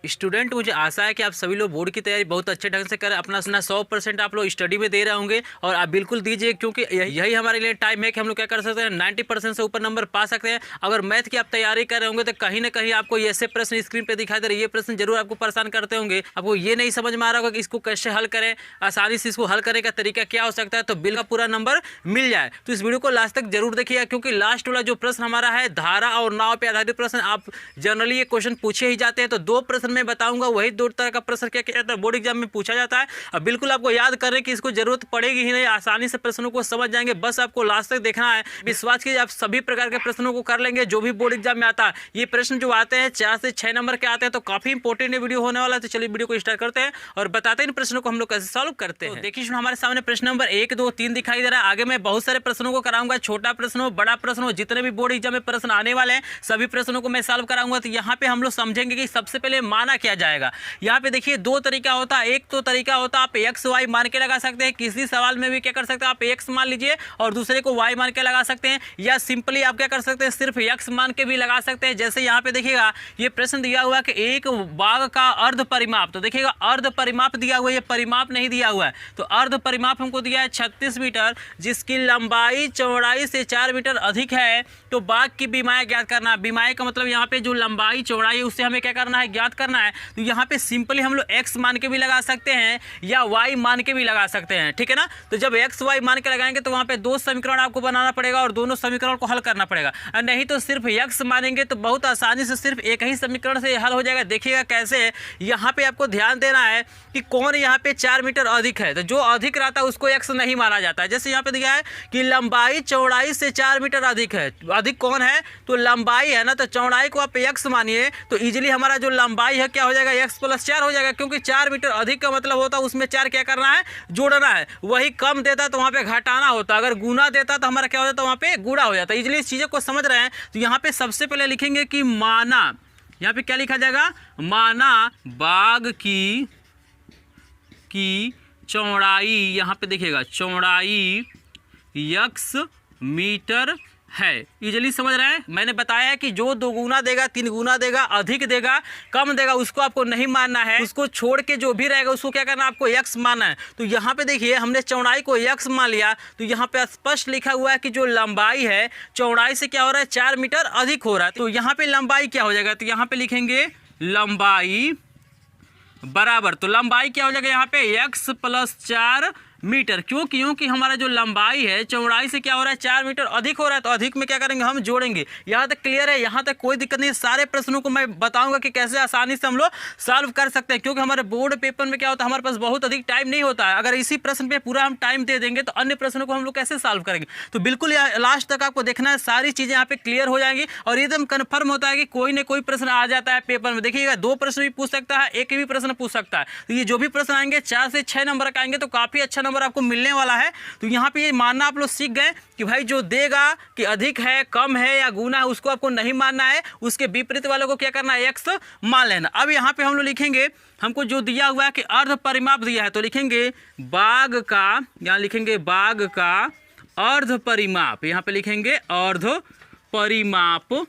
Student, मुझे आशा है कि आप सभी लोग बोर्ड की तैयारी बहुत अच्छे ढंग से करें। अपना 100% आप लोग स्टडी में दे रहे होंगे और आप बिल्कुल दीजिए, क्योंकि यही हमारे लिए टाइम है कि हम लोग क्या कर सकते हैं, 90% से ऊपर नंबर पा सकते हैं। अगर मैथ की आप तैयारी कर रहे होंगे तो कहीं ना कहीं आपको ऐसे प्रश्न स्क्रीन पर दिखाई दे रहे, ये प्रश्न जरूर आपको परेशान करते होंगे। आपको ये नहीं समझ में आ रहा होगा कि इसको कैसे हल करें, आसानी से इसको हल करने का तरीका क्या हो सकता है, तो बिल का पूरा नंबर मिल जाए। तो इस वीडियो को लास्ट तक जरूर देखिएगा, क्योंकि लास्ट वाला जो प्रश्न हमारा है धारा और नाव पे आधारित प्रश्न, आप जनरली ये क्वेश्चन पूछे ही जाते हैं। तो 2 प्रश्न मैं बताऊंगा, वही 2 तरह का प्रश्न क्या कहता है बोर्ड एग्जाम में पूछा जाता है। अब बिल्कुल आपको याद करने की इसको जरूरत पड़ेगी ही नहीं, आसानी से प्रश्नों को समझ जाएंगे। बस आपको लास्ट तक देखना है। विश्वास कीजिए आप सभी प्रकार के प्रश्नों को कर लेंगे जो भी बोर्ड एग्जाम में आता है। ये प्रश्न जो आते हैं 4 से 6 नंबर के आते हैं, तो काफी इंपॉर्टेंट वीडियो होने वाला है। तो चलिए वीडियो को स्टार्ट करते हैं और बताते हैं इन प्रश्नों को हम लोग कैसे सॉल्व करते हैं। देखिए हमारे सामने प्रश्न नंबर 1, 2, 3 दिखाई दे रहा है। आगे मैं बहुत सारे प्रश्नों को कराऊंगा, छोटा प्रश्न हो, बड़ा प्रश्न हो, जितने भी बोर्ड एग्जाम में प्रश्न आने वाले हैं सभी प्रश्नों को मैं सॉल्व कराऊंगा। तो यहाँ पे हम लोग समझेंगे कि सबसे पहले माना क्या जाएगा। यहाँ पे देखिए 2 तरीका होता है। एक तो तरीका होता है आप एक्स वाई मान के लगा सकते हैं, किसी सवाल में भी क्या कर सकते हैं आप एक्स मान लीजिए और दूसरे को वाई मान के लगा सकते हैं, या सिंपली आप क्या कर सकते हैं सिर्फ एक्स मान के भी लगा सकते हैं। जैसे यहाँ पे देखिएगा ये प्रश्न दिया हुआ है कि एक बाघ का अर्ध परिमाप, तो देखिएगा अर्ध परिमाप दिया हुआ है, ये परिमाप नहीं दिया हुआ है। तो अर्ध परिमाप हमको दिया है 36 मीटर, जिसकी लंबाई चौड़ाई से 4 मीटर अधिक है। तो बाघ की बीमाई ज्ञात करना है। बीमाई का मतलब यहाँ पे जो लंबाई चौड़ाई है उससे हमें क्या करना है, ज्ञात करना है। तो यहाँ पे सिंपली हम लोग एक्स मान के भी लगा सकते हैं या वाई मान के भी लगा सकते हैं, ठीक है ना। तो जब एक्स वाई मान के लगाएंगे तो वहाँ पे 2 समीकरण आपको बनाना पड़ेगा और दोनों समीकरण को हल करना पड़ेगा। और नहीं तो सिर्फ एक्स मानेंगे तो बहुत आसानी से सिर्फ एक ही समीकरण से हल हो जाएगा। देखिएगा कैसे, यहाँ पे आपको ध्यान देना है कि कौन यहाँ पे 4 मीटर अधिक है। तो जो अधिक रहता है उसको एक्स नहीं माना जाता है। जैसे यहाँ पे दिया है कि लंबाई चौड़ाई से 4 मीटर अधिक है। अधिक कौन है, तो लंबाई है ना, तो चौड़ाई को आप एक्स मानिए तो इजीली हमारा जो लंबाई है क्या हो जाएगा, एक्स प्लस 4 हो जाएगा। क्योंकि 4 मीटर अधिक का मतलब होता है उसमें 4 क्या करना है, जोड़ना है। वही कम देता तो वहाँ पे घटाना होता, अगर गुना देता तो हमारा क्या हो जाता, वहाँ पे गुणा हो जाता। इजीली इस चीज़ों को समझ रहे हैं। तो यहाँ पे सबसे पहले लिखेंगे कि माना, यहाँ पे क्या लिखा जाएगा, माना बाघ की चौड़ाई, यहाँ पे देखिएगा चौड़ाई x मीटर है। इजीली समझ रहे हैं। मैंने बताया है कि जो 2 गुना देगा, 3 गुना देगा, अधिक देगा, कम देगा, उसको आपको नहीं मानना है। उसको छोड़ के जो भी रहेगा उसको क्या करना है, आपको x मानना है। तो यहाँ पे देखिए हमने चौड़ाई को x मान लिया, तो यहाँ पे स्पष्ट लिखा हुआ है कि जो लंबाई है चौड़ाई से क्या हो रहा है, 4 मीटर अधिक हो रहा है। तो यहाँ पे लंबाई क्या हो जाएगा, तो यहाँ पे लिखेंगे लंबाई बराबर, तो लंबाई क्या हो जाएगा यहाँ पे x प्लस 4 मीटर। क्योंकि हमारा जो लंबाई है चौड़ाई से क्या हो रहा है, 4 मीटर अधिक हो रहा है। तो अधिक में क्या करेंगे, हम जोड़ेंगे। यहाँ तक क्लियर है, यहाँ तक कोई दिक्कत नहीं। सारे प्रश्नों को मैं बताऊंगा कि कैसे आसानी से हम लोग सॉल्व कर सकते हैं, क्योंकि हमारे बोर्ड पेपर में क्या होता है, हमारे पास बहुत अधिक टाइम नहीं होता है। अगर इसी प्रश्न पे पूरा हम टाइम दे देंगे तो अन्य प्रश्नों को हम लोग कैसे सॉल्व करेंगे। तो बिल्कुल लास्ट तक आपको देखना है, सारी चीज़ें यहाँ पे क्लियर हो जाएंगी और एकदम कन्फर्म होता है कि कोई ना कोई प्रश्न आ जाता है पेपर में। देखिएगा 2 प्रश्न भी पूछ सकता है, एक भी प्रश्न पूछ सकता है। तो ये जो भी प्रश्न आएंगे 4 से 6 नंबर का आएंगे तो काफ़ी अच्छा नंबर आपको मिलने वाला है। तो यहाँ पे ये मानना आप लोग सीख गए कि भाई जो देगा कि अधिक है, कम है या गुना है, उसको आपको नहीं मानना है। उसके विपरीत वालों को क्या करना है, एक्स मान लेना। अब यहाँ पे हम लोग लिखेंगे, हमको जो दिया हुआ है कि अर्ध परिमाप दिया है, तो लिखेंगे बाघ का, यहाँ लिखेंगे बाघ का अर्ध परिमाप, यहाँ पे लिखेंगे अर्ध परिमाप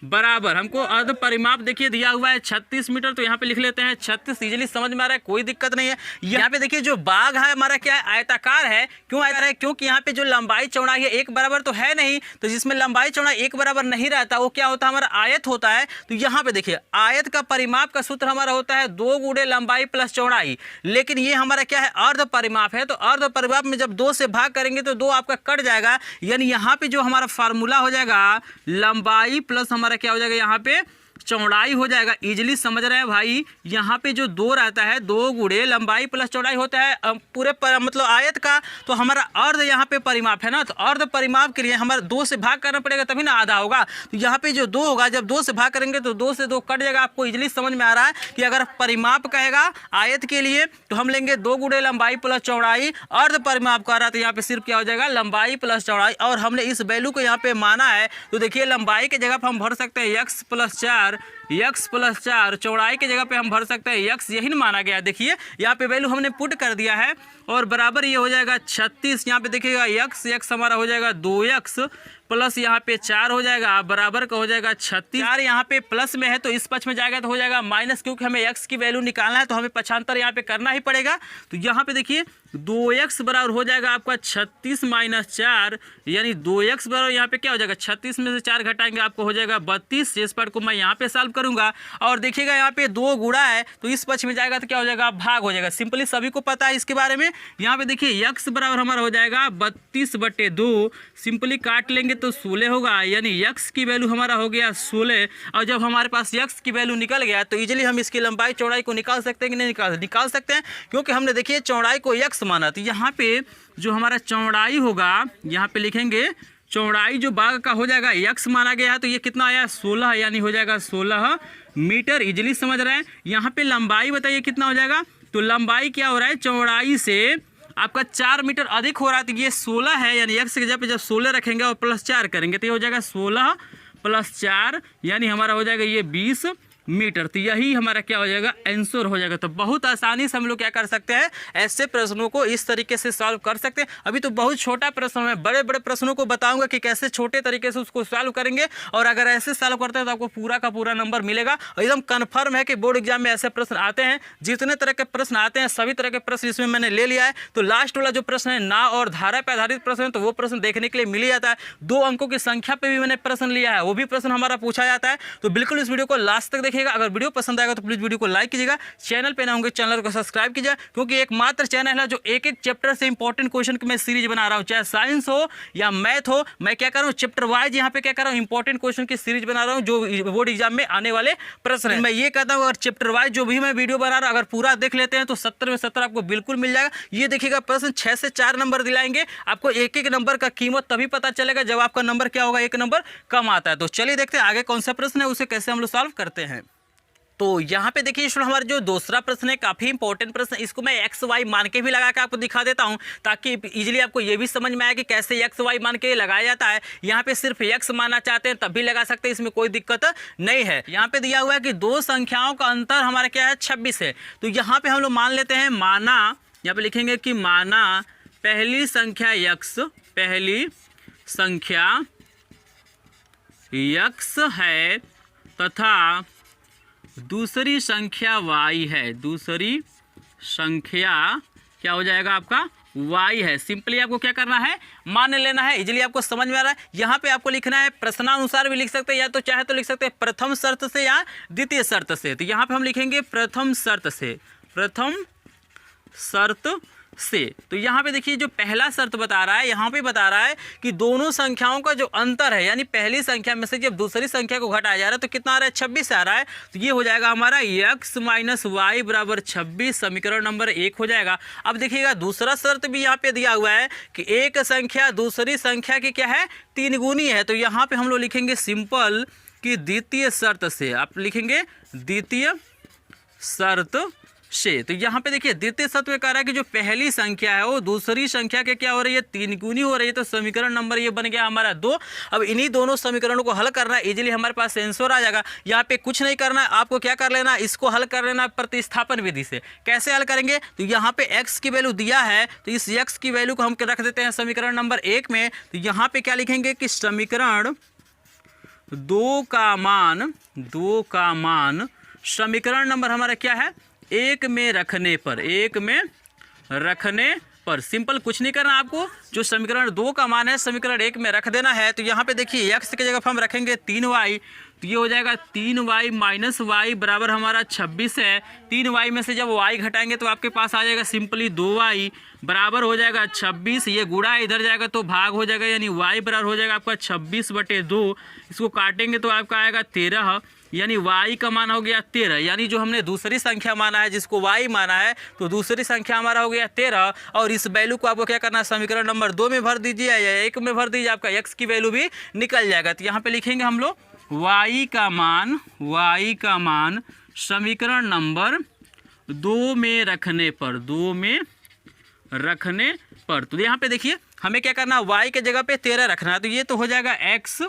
बराबर, हमको अर्ध परिमाप देखिए दिया हुआ है 36 मीटर। तो यहाँ पे लिख लेते हैं 36। इजीली समझ में आ रहा है, कोई दिक्कत नहीं है। यहाँ पे देखिए जो बाघ है हमारा क्या है, आयताकार है। क्यों आयताकार है, क्योंकि यहाँ पे जो लंबाई चौड़ाई है एक बराबर तो है नहीं। तो जिसमें लंबाई चौड़ाई एक बराबर नहीं रहता वो क्या होता है, हमारा आयत होता है। तो यहाँ पे देखिए आयत का परिमाप का सूत्र हमारा होता है 2 गुणे लंबाई प्लस चौड़ाई। लेकिन ये हमारा क्या है, अर्ध परिमाप है। तो अर्ध परिमाप में जब 2 से भाग करेंगे तो 2 आपका कट जाएगा। यानी यहाँ पे जो हमारा फार्मूला हो जाएगा लंबाई प्लस हमारा क्या हो जाएगा, यहाँ पे चौड़ाई हो जाएगा। इजीली समझ रहे हैं भाई, यहाँ पे जो 2 रहता है, 2 गुणे लंबाई प्लस चौड़ाई होता है पूरे मतलब आयत का। तो हमारा अर्ध यहाँ पे परिमाप है ना, तो अर्ध परिमाप के लिए हमारा 2 से भाग करना पड़ेगा तभी ना आधा होगा। तो यहाँ पे जो 2 होगा, जब 2 से भाग करेंगे तो 2 से 2 कट जाएगा। आपको इजीली समझ में आ रहा है कि अगर परिमाप कहेगा आयत के लिए तो हम लेंगे 2 गुणे लंबाई प्लस चौड़ाई। अर्ध परिमाप कर रहा है तो यहाँ पे सिर्फ क्या हो जाएगा, लंबाई प्लस चौड़ाई। और हमने इस वैल्यू को यहाँ पे माना है, तो देखिए लंबाई की जगह पर हम भर सकते हैं x प्लस 4, चौड़ाई की जगह पे हम भर सकते हैं x, यही ना माना गया। देखिए यहाँ पे वैल्यू हमने पुट कर दिया है और बराबर ये हो जाएगा 36। यहाँ पे देखिएगा x हमारा हो जाएगा 2x प्लस यहाँ पे 4 हो जाएगा बराबर का हो जाएगा 36। 4 यहाँ पे प्लस में है तो इस पक्ष में जाएगा तो हो जाएगा माइनस, क्योंकि हमें x की वैल्यू निकालना है तो हमें पक्षांतर यहाँ पे करना ही पड़ेगा। तो यहाँ पे देखिए 2x बराबर हो जाएगा आपका 36 माइनस 4, यानी 2x बराबर यहाँ पे क्या हो जाएगा 36 में से 4 घटाएंगे आपको हो जाएगा 32। इस पार्ट को मैं यहाँ पे सॉल्व करूंगा और देखिएगा यहाँ पे 2 गुणा है तो इस पक्ष में जाएगा तो क्या हो जाएगा भाग हो जाएगा। सिंपली सभी को पता है इसके बारे में। यहाँ पे देखिए x बराबर हमारा हो जाएगा 32/2, सिंपली काट लेंगे तो 16 होगा, यानी x की वैल्यू हमारा हो गया 16। और जब हमारे पास x की वैल्यू निकल गया तो इजीली हम इसकी लंबाई चौड़ाई को निकाल सकते हैं कि नहीं निकाल सकते हैं, क्योंकि हमने देखिए चौड़ाई को x माना। तो यहाँ पे जो हमारा चौड़ाई होगा यहाँ पे लिखेंगे चौड़ाई जो बाग का हो जाएगा x माना गया है तो ये कितना आया 16, यानी हो जाएगा 16 मीटर। इजीली समझ रहे हैं। यहाँ पे लंबाई बताइए कितना हो जाएगा, तो लंबाई क्या हो रहा है चौड़ाई से आपका 4 मीटर अधिक हो रहा है तो ये 16 है, यानी x की जगह पे जब 16 रखेंगे और प्लस 4 करेंगे तो ये हो जाएगा 16 प्लस 4, यानी हमारा हो जाएगा ये 20 मीटर। तो यही हमारा क्या हो जाएगा आंसर हो जाएगा। तो बहुत आसानी से हम लोग क्या कर सकते हैं, ऐसे प्रश्नों को इस तरीके से सॉल्व कर सकते हैं। अभी तो बहुत छोटा प्रश्न है, बड़े बड़े प्रश्नों को बताऊंगा कि कैसे छोटे तरीके से उसको सॉल्व करेंगे, और अगर ऐसे सॉल्व करते हैं तो आपको पूरा का पूरा नंबर मिलेगा। और एकदम कन्फर्म है कि बोर्ड एग्जाम में ऐसे प्रश्न आते हैं। जितने तरह के प्रश्न आते हैं सभी तरह के प्रश्न इसमें मैंने ले लिया है। तो लास्ट वाला जो प्रश्न है ना और धारा पर आधारित प्रश्न है तो वो प्रश्न देखने के लिए मिल जाता है। 2 अंकों की संख्या पर भी मैंने प्रश्न लिया है, वो भी प्रश्न हमारा पूछा जाता है। तो बिल्कुल इस वीडियो को लास्ट तक देखिएगा। अगर वीडियो पसंद आएगा तो प्लीज वीडियो को लाइक कीजिएगा, चैनल पे ना होंगे चैनल को सब्सक्राइब कीजिए, क्योंकि एकमात्र चैनल है जो एक एक चैप्टर से इंपॉर्टेंट क्वेश्चन की मैं सीरीज बना रहा हूं, चाहे साइंस हो या मैथ हो। मैं क्या कर रहा हूं चैप्टर वाइज यहाँ पे क्या कर रहा हूं इंपॉर्टेंट क्वेश्चन की सीरीज बना रहा हूं जो बोर्ड एग्जाम में आने वाले प्रश्न है। मैं ये कहता हूं अगर चैप्टर वाइज जो भी मैं वीडियो बना रहा हूं अगर पूरा देख लेते हैं तो 70 में 70 आपको बिल्कुल मिल जाएगा। ये देखिएगा प्रश्न 6 से 4 नंबर दिलाएंगे, आपको एक एक नंबर का कीमत तभी पता चलेगा जब आपका नंबर क्या होगा 1 नंबर कम आता है। तो चलिए देखते हैं आगे कौन सा प्रश्न है, उसे कैसे हम लोग सॉल्व करते हैं। तो यहाँ पे देखिए स्टूडेंट हमारा जो दूसरा प्रश्न है काफ़ी इंपॉर्टेंट प्रश्न, इसको मैं एक्स वाई मान के भी लगा के आपको दिखा देता हूँ ताकि इजीली आपको ये भी समझ में आए कि कैसे एक्स वाई मान के लगाया जाता है। यहाँ पे सिर्फ एक्स मानना चाहते हैं तब भी लगा सकते हैं, इसमें कोई दिक्कत नहीं है। यहाँ पे दिया हुआ है कि 2 संख्याओं का अंतर हमारा क्या है 26 है। तो यहाँ पे हम लोग मान लेते हैं माना, यहाँ पे लिखेंगे कि माना पहली संख्या x, पहली संख्या x है तथा दूसरी संख्या y है, दूसरी संख्या क्या हो जाएगा आपका y है। सिंपली आपको क्या करना है मान लेना है, इजीली आपको समझ में आ रहा है। यहाँ पे आपको लिखना है प्रश्नानुसार भी लिख सकते हैं या तो चाहे तो लिख सकते हैं प्रथम शर्त से या द्वितीय शर्त से। तो यहाँ पे हम लिखेंगे प्रथम शर्त से, प्रथम शर्त से। तो यहाँ पे देखिए जो पहला शर्त बता रहा है यहाँ पे बता रहा है कि दोनों संख्याओं का जो अंतर है, यानी पहली संख्या में से जब दूसरी संख्या को घटाया जा रहा है तो कितना आ रहा है 26 आ रहा है। तो ये हो जाएगा हमारा x माइनस वाई बराबर 26, समीकरण नंबर 1 हो जाएगा। अब देखिएगा दूसरा शर्त भी यहाँ पे दिया हुआ है कि एक संख्या दूसरी संख्या की क्या है 3 गुनी है। तो यहाँ पे हम लोग लिखेंगे सिंपल कि द्वितीय शर्त से, आप लिखेंगे द्वितीय शर्त से। तो यहाँ पे देखिए द्वितीय शर्त में कह रहा है कि जो पहली संख्या है वो दूसरी संख्या के क्या हो रही है 3 गुनी हो रही है। तो समीकरण नंबर ये बन गया हमारा 2। अब इन्हीं दोनों समीकरणों को हल करना है, इजीली हमारे पास आंसर आ जाएगा। यहाँ पे कुछ नहीं करना है, आपको क्या कर लेना इसको हल कर लेना प्रतिस्थापन विधि से। कैसे हल करेंगे, तो यहाँ पे x की वैल्यू दिया है तो इस x की वैल्यू को हम रख देते हैं समीकरण नंबर 1 में। तो यहाँ पे क्या लिखेंगे कि समीकरण 2 का मान समीकरण नंबर हमारा क्या है 1 में रखने पर, 1 में रखने पर सिंपल कुछ नहीं करना आपको, जो समीकरण 2 का मान है समीकरण 1 में रख देना है। तो यहाँ पे देखिए x की जगह हम रखेंगे 3y, तो ये हो जाएगा 3y माइनस वाई बराबर हमारा 26 है। 3y में से जब y घटाएंगे तो आपके पास आ जाएगा सिंपली 2y बराबर हो जाएगा 26। ये गुणा इधर जाएगा तो भाग हो जाएगा, यानी y बराबर हो जाएगा आपका 26/2। इसको काटेंगे तो आपका आएगा 13, यानी y का मान हो गया 13। यानी जो हमने दूसरी संख्या माना है जिसको y माना है तो दूसरी संख्या हमारा हो गया 13। और इस वैल्यू को आपको क्या करना है समीकरण नंबर 2 में भर दीजिए या 1 में भर दीजिए, आपका x की वैल्यू भी निकल जाएगा। तो यहाँ पे लिखेंगे हम लोग y का मान समीकरण नंबर 2 में रखने पर, 2 में रखने पर। तो यहाँ पे देखिए हमें क्या करना है y के जगह पे 13 रखना है। तो ये तो हो जाएगा x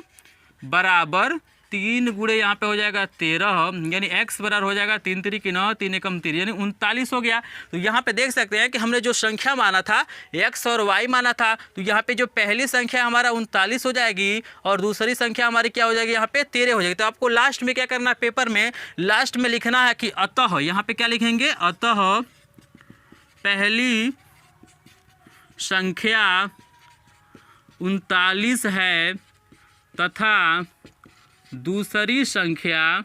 बराबर 3 गुणे यहाँ पे हो जाएगा 13, यानी x बराबर हो जाएगा 3 3 की 9, 3 एकम 3 यानी 39 हो गया। तो यहाँ पे देख सकते हैं कि हमने जो संख्या माना था x और y माना था, तो यहाँ पे जो पहली संख्या हमारा 39 हो जाएगी और दूसरी संख्या हमारी क्या हो जाएगी, यहाँ पे 13 हो जाएगी। तो आपको लास्ट में क्या करना है, पेपर में लास्ट में लिखना है कि अतः, यहाँ पे क्या लिखेंगे, अतः पहली संख्या 39 है तथा दूसरी संख्या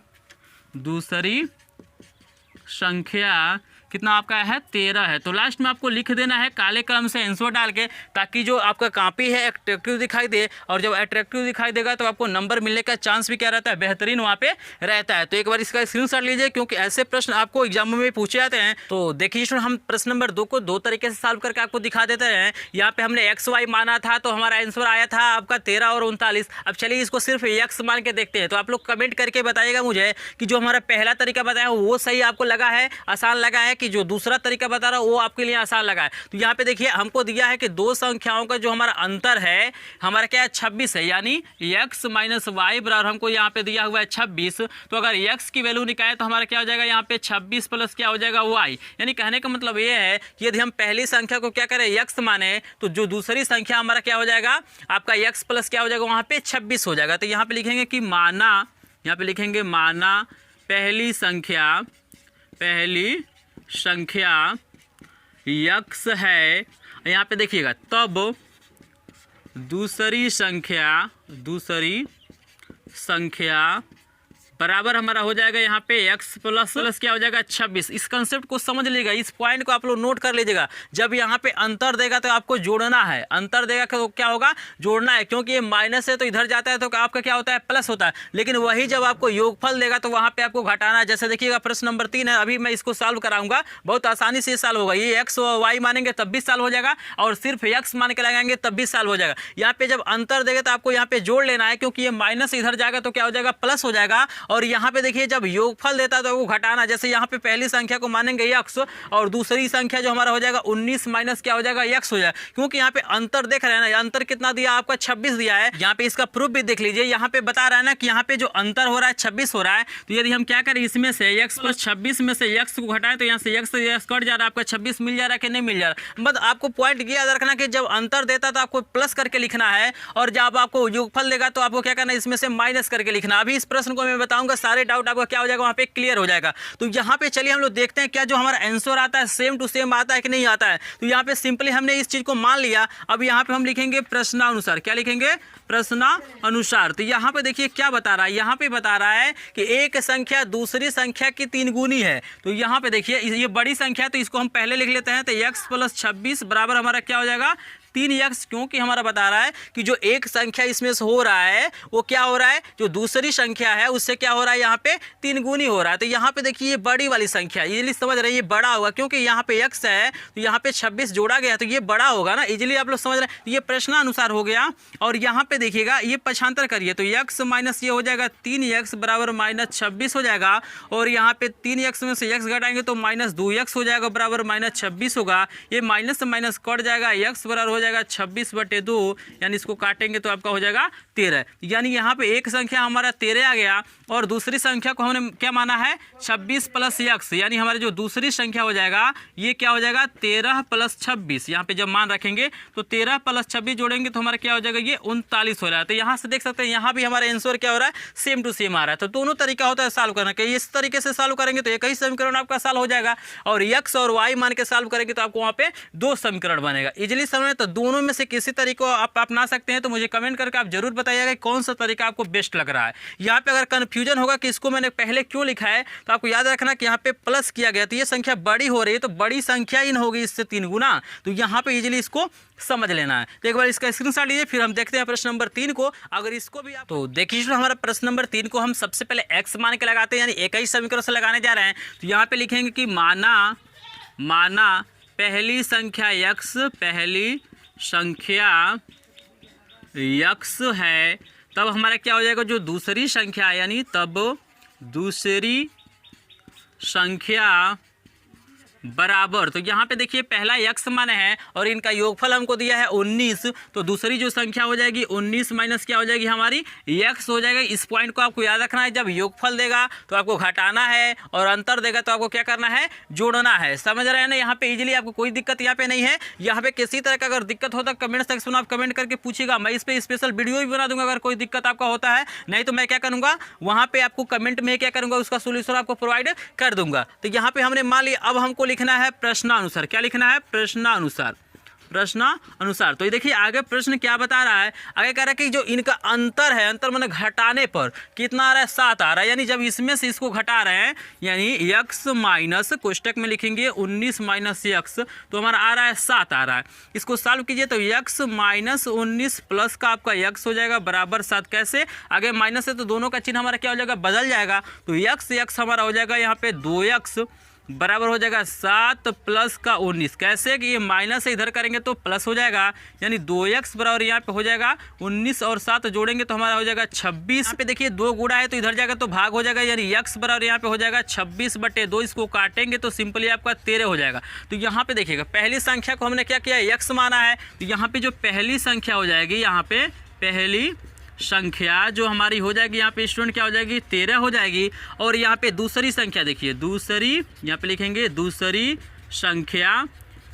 कितना आपका है, 13 है। तो लास्ट में आपको लिख देना है काले कलम से आंसर डाल के, ताकि जो आपका कॉपी है अट्रैक्टिव दिखाई दे, और जब अट्रैक्टिव दिखाई देगा तो आपको नंबर मिलने का चांस भी क्या रहता है, बेहतरीन वहाँ पे रहता है। तो एक बार इसका स्क्रीनशॉट लीजिए, क्योंकि ऐसे प्रश्न आपको एग्जाम में पूछे जाते हैं। तो देखिए स्टूडेंट, हम प्रश्न नंबर 2 को 2 तरीके से सॉल्व करके आपको दिखा देते हैं। यहाँ पे हमने एक्स वाई माना था, तो हमारा आंसर आया था आपका 13 और 39। अब चलिए इसको सिर्फ एक्स मान के देखते हैं। तो आप लोग कमेंट करके बताइएगा मुझे कि जो हमारा पहला तरीका बताया वो सही आपको लगा है, आसान लगा है, कि जो दूसरा तरीका बता रहा हूं वो आपके लिए आसान लगा है। तो यहाँ पे देखिए हमको दिया है कि दो संख्याओं का जो हमारा अंतर है हमारा क्या है, 26 है, यानी x माइनस वाई बराबर हमको यहाँ पे दिया हुआ है 26। तो अगर x की वैल्यू निकाले तो हमारा क्या हो जाएगा, यहाँ पे 26 प्लस क्या हो जाएगा, y। यानी कहने का मतलब ये है कि यदि हम पहली संख्या को क्या करें, x माने, तो जो दूसरी संख्या हमारा क्या हो जाएगा, आपका x प्लस क्या हो जाएगा, वहाँ पे 26 हो जाएगा। तो यहाँ पे लिखेंगे कि माना, यहाँ पे लिखेंगे माना पहली संख्या x है, यहाँ पे देखिएगा, तब दूसरी संख्या बराबर हमारा हो जाएगा यहाँ पे x प्लस क्या हो जाएगा, 26। इस कंसेप्ट को समझ लीजिएगा, इस पॉइंट को आप लोग नोट कर लीजिएगा। जब यहाँ पे अंतर देगा तो आपको जोड़ना है, अंतर देगा तो क्या होगा, जोड़ना है, क्योंकि ये माइनस है तो इधर जाता है तो आपका क्या होता है, प्लस होता है। लेकिन वही जब आपको योगफल देगा तो वहाँ पे आपको घटाना है। जैसे देखिएगा प्रश्न नंबर 3 है, अभी मैं इसको सॉल्व कराऊंगा, बहुत आसानी से सॉल्व होगा। ये एक्स और वाई मानेंगे तब भी सॉल्व हो जाएगा, और सिर्फ एक्स मान के लगाएंगे तब भी सॉल्व हो जाएगा। यहाँ पे जब अंतर देगा तो आपको यहाँ पे जोड़ लेना है, क्योंकि ये माइनस इधर जाएगा तो क्या हो जाएगा, प्लस हो जाएगा। और यहाँ पे देखिए जब योगफल देता है तो वो घटाना, जैसे यहाँ पे पहली संख्या को मानेंगे x और दूसरी संख्या जो हमारा हो जाएगा 19 माइनस क्या हो जाएगा, x हो जाएगा। क्योंकि यहाँ पे अंतर देख रहे हैं ना, अंतर कितना दिया आपका, 26 दिया है। यहाँ पे इसका प्रूफ भी देख लीजिए, यहाँ पे बता रहा है ना कि यहाँ पे जो अंतर हो रहा है 26 हो रहा है। तो यदि हम क्या करें, इसमें से x प्लस 26 में से x को घटाएं तो यहाँ से x कट जा रहा है, आपका 26 मिल जा रहा है कि नहीं मिल जा रहा। बस आपको पॉइंट ये याद रखना कि जब अंतर देता तो आपको प्लस करके लिखना है, और जब आपको योगफल देगा तो आपको क्या करना है, इसमें से माइनस करके लिखना। अभी इस प्रश्न को मैं बताऊंगा, सारे डाउट आपका क्या हो जाएगा वहां पे क्लियर हो जाएगा। तो यहाँ पे चलिए हम लोग देखते हैं क्या जो हमारा आंसर आता है सेम टू सेम आता है कि नहीं आता है। तो यहाँ पे सिंपली हमने इस चीज को मान लिया। अब यहाँ पे हम लिखेंगे प्रश्नानुसार, क्या लिखेंगे, प्रश्नानुसार। तो यहाँ पे देखिए क्या बता रहा है, यहाँ पे बता रहा है कि एक संख्या दूसरी संख्या की 3 गुनी है। तो यहाँ पे देखिए ये बड़ी संख्या है, तो इसको हम पहले लिख लेते हैं। तो x प्लस 26 बराबर हमारा क्या हो जाएगा, 3x, क्योंकि हमारा बता रहा है कि जो एक संख्या इसमें से हो रहा है वो क्या हो रहा है, जो दूसरी संख्या है उससे क्या हो रहा है, यहाँ पे 3 गुनी हो रहा है। तो यहाँ पे देखिए ये बड़ी वाली संख्या, इजीली समझ रहे हैं, ये बड़ा होगा, क्योंकि यहाँ पे x है तो यहाँ पे 26 जोड़ा गया तो ये बड़ा होगा ना, इजीली आप लोग समझ रहे हैं। ये प्रश्नानुसार हो गया। और यहाँ पे देखिएगा ये पक्षांतर करिए, तो x माइनस ये हो जाएगा 3x बराबर माइनस 26 हो जाएगा। और यहाँ पे 3x में से x घटाएंगे तो माइनस 2x हो जाएगा बराबर माइनस 26 होगा। ये माइनस से माइनस कट जाएगा, x बराबर हो जाएगा 26/2, यानी इसको काटेंगे तो आपका हो जाएगा 13। यानी यहाँ पे एक संख्या हमारा 13 आ गया, और दूसरी संख्या को हमने क्या माना है, 26 प्लस x, यानी हमारी जो दूसरी संख्या हो जाएगा ये क्या हो जाएगा, 13 प्लस 26। यहाँ पे जब मान रखेंगे तो 13 प्लस 26 जोड़ेंगे तो हमारा क्या हो जाएगा, ये 39 हो रहा है। तो यहाँ से देख सकते हैं यहाँ भी हमारा आंसर क्या हो रहा है, सेम टू सेम आ रहा है। तो दोनों तरीका होता है सॉल्व करने का। इस तरीके से सॉल्व करेंगे तो एक ही समीकरण आपका सॉल्व हो जाएगा, और x और y मान के सॉल्व करेंगे तो आपको वहाँ पे 2 समीकरण बनेगा। इजीली समझ, तो दोनों में से किसी तरीके को आप अपना सकते हैं। तो मुझे कमेंट करके आप जरूर बताइएगा कौन सा तरीका आपको बेस्ट लग रहा है। यहाँ पे अगर कंफ्यूजन होगा कि इसको मैंने पहले क्यों लिखा है, तो आपको याद रखना कि यहाँ पे प्लस किया गया, तो ये संख्या बड़ी हो रही है तो बड़ी संख्या इन होगी इससे 3 गुना। तो यहाँ पे इजीली इसको समझ लेना है। तो एक बार इसका स्क्रीनशॉट लीजिए, फिर हम देखते हैं प्रश्न नंबर 3 को। अगर इसको भी आप तो देखिए हमारा प्रश्न नंबर 3 को हम सबसे पहले x मान के लगाते हैं, यानी एक ही समीकरण से लगाने जा रहे हैं। तो यहाँ पे लिखेंगे कि माना पहली संख्या x है, तब हमारा क्या हो जाएगा, जो दूसरी संख्या यानी तब दूसरी संख्या बराबर, तो यहाँ पे देखिए पहला x माने है और इनका योगफल हमको दिया है 19, तो दूसरी जो संख्या हो जाएगी 19 माइनस क्या हो जाएगी हमारी x हो जाएगा। इस पॉइंट को आपको याद रखना है, जब योगफल देगा तो आपको घटाना है और अंतर देगा तो आपको क्या करना है, जोड़ना है। समझ रहे हैं ना, यहाँ पे इजीली आपको कोई दिक्कत यहाँ पे नहीं है। यहाँ पे किसी तरह का अगर दिक्कत होता है कमेंट सेक्शन में आप कमेंट करके पूछिएगा, मैं इस पे स्पेशल वीडियो भी बना दूंगा अगर कोई दिक्कत आपका होता है। नहीं तो मैं क्या करूँगा, वहाँ पे आपको कमेंट में क्या करूँगा, उसका सोल्यूशन आपको प्रोवाइड कर दूंगा। तो यहाँ पे हमने मान लिया, अब हमको लिखना है प्रश्नानुसार। क्या लिखना है, प्रश्नानुसार, प्रश्नानुसार। तो ये देखिए आगे प्रश्न क्या बता रहा है, आगे कह रहा है कि जो इनका अंतर है, अंतर माने घटाने पर कितना आ रहा है, 7 आ रहा है। यानी जब इसमें से इसको घटा रहे हैं, यानी x माइनस कोष्टक में लिखेंगे 19 माइनस x, तो हमारा आ रहा है 7 आ रहा है। इसको सॉल्व कीजिए तो x माइनस 19 प्लस का आपका x हो जाएगा बराबर 7। कैसे, आगे माइनस है तो दोनों का चिन्ह हमारा क्या हो जाएगा, बदल जाएगा। तो x हमारा हो जाएगा यहाँ पे 2x बराबर हो जाएगा 7 प्लस का 19। कैसे कि ये माइनस से इधर करेंगे तो प्लस हो जाएगा, यानी 2x बराबर यहाँ पे हो जाएगा 19 और 7 जोड़ेंगे तो हमारा हो जाएगा 26। यहाँ पे देखिए 2 गुणा है तो इधर जाएगा तो भाग हो जाएगा, यानी x बराबर यहाँ पे हो जाएगा 26/2। इसको काटेंगे तो सिंपली आपका 13 हो जाएगा। तो यहाँ पे देखिएगा पहली संख्या को हमने क्या किया, x माना है, तो यहाँ पे जो पहली संख्या हो जाएगी, यहाँ पे पहली संख्या जो हमारी हो जाएगी यहाँ पे स्टूडेंट क्या हो जाएगी, 13 हो जाएगी। और यहाँ पे दूसरी संख्या देखिए, दूसरी यहाँ पे लिखेंगे दूसरी संख्या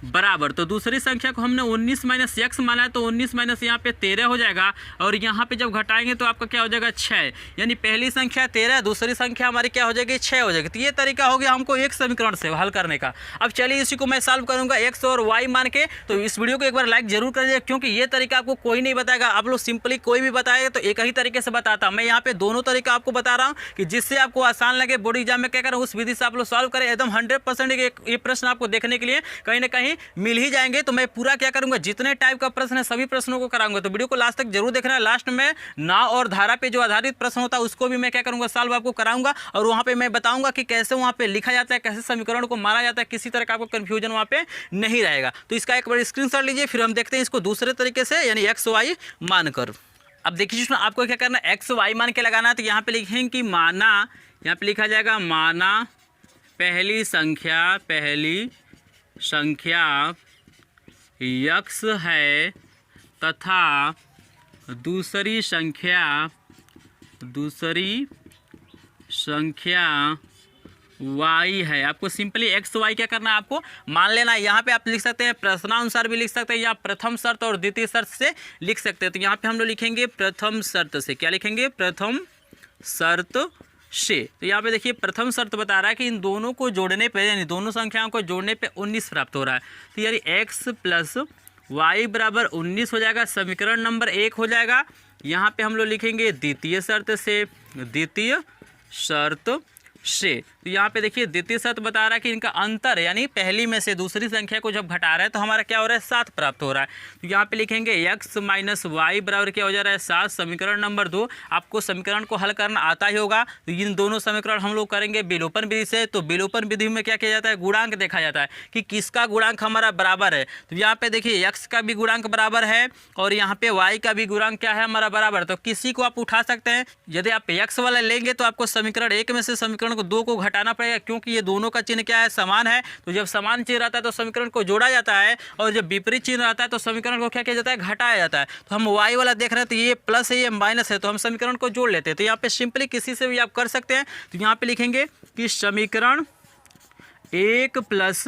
बराबर, तो दूसरी संख्या को हमने 19 माइनस x माना है, तो 19 माइनस यहाँ पे 13 हो जाएगा। और यहाँ पे जब घटाएंगे तो आपका क्या हो जाएगा 6, यानी पहली संख्या 13, दूसरी संख्या हमारी क्या हो जाएगी 6 हो जाएगी। तो ये तरीका हो गया हमको एक समीकरण से हल करने का। अब चलिए इसी को मैं सॉल्व करूँगा x और y मान के। तो इस वीडियो को एक बार लाइक जरूर कर दीजिए, क्योंकि ये तरीका आपको कोई नहीं बताएगा। आप लोग सिंपली कोई भी बताएगा तो एक ही तरीके से बताता। मैं यहाँ पे दोनों तरीका आपको बता रहा हूँ कि जिससे आपको आसान लगे, बोर्ड एग्जाम में क्या करें उस विधि से आप लोग सॉल्व करें। एकदम 100% ये प्रश्न आपको देखने के लिए कहीं ना कहीं मिल ही जाएंगे। तो मैं पूरा क्या करूंगा, जितने टाइप का प्रश्न है सभी प्रश्नों को कराऊंगा। तो वीडियो को लास्ट तक जरूर देखना है। लास्ट में नाव और धारा पे जो आधारित प्रश्न होता है उसको भी मैं क्या करूंगा, सॉल्व आपको कराऊंगा। और वहां पे मैं बताऊंगा कि कैसे वहां पे लिखा जाता है, कैसे समीकरण को माना जाता है, किसी तरह का आपको कंफ्यूजन वहां पे नहीं रहेगा। तो इसका एक बार स्क्रीनशॉट लीजिए, फिर हम देखते हैं इसको दूसरे तरीके से, यानी एक्स वाई मानकर। अब देखिए इसमें आपको क्या करना है, एक्स वाई मान के लगाना है। तो यहाँ पे लिखेंगे कि माना, यहाँ पे लिखा जाएगा माना पहली संख्या x है तथा दूसरी संख्या y है। आपको सिंपली x y क्या करना है, आपको मान लेना है। यहाँ पे आप लिख सकते हैं प्रश्नानुसार भी लिख सकते हैं, या प्रथम शर्त और द्वितीय शर्त से लिख सकते हैं। तो यहाँ पे हम लोग लिखेंगे प्रथम शर्त से। क्या लिखेंगे, प्रथम शर्त से। तो यहाँ पे देखिए प्रथम शर्त बता रहा है कि इन दोनों को जोड़ने पे, यानी दोनों संख्याओं को जोड़ने पे 19 प्राप्त हो रहा है। तो यानी x प्लस वाई बराबर 19 हो जाएगा, समीकरण नंबर 1 हो जाएगा। यहाँ पे हम लोग लिखेंगे द्वितीय शर्त से, द्वितीय शर्त से। तो यहाँ पे देखिए द्वितीय शर्त बता रहा है कि इनका अंतर, यानी पहली में से दूसरी संख्या को जब घटा रहा है तो हमारा क्या हो रहा है, 7 प्राप्त हो रहा है। तो यहाँ पे लिखेंगे x माइनस वाई बराबर क्या हो जा रहा है, 7। समीकरण नंबर 2, आपको समीकरण को हल करना आता ही होगा। तो इन दोनों समीकरण हम लोग करेंगे विलोपन विधि से। तो विलोपन विधि में क्या किया जाता है, गुणांक देखा जाता है कि किसका गुणांक हमारा बराबर है। तो यहाँ पे देखिए x का भी गुणांक बराबर है और यहाँ पे y का भी गुणांक क्या है, हमारा बराबर। तो किसी को आप उठा सकते हैं। यदि आप x वाला लेंगे तो आपको समीकरण 1 में से समीकरण को 2 को घटाना पड़ेगा, क्योंकि ये दोनों का चिन्ह क्या है, समान है। तो जब समान चिन्ह रहता है तो समीकरण को जोड़ा जाता है, और जब विपरीत चिन्ह रहता है तो समीकरण को क्या किया जाता है, घटाया जाता है। तो हम y वाला देख रहे हैं तो ये प्लस है, ये माइनस है, तो हम समीकरण को जोड़ लेते हैं। तो यहाँ पे सिंपली किसी से भी आप कर सकते हैं। तो यहाँ पे लिखेंगे कि समीकरण 1 प्लस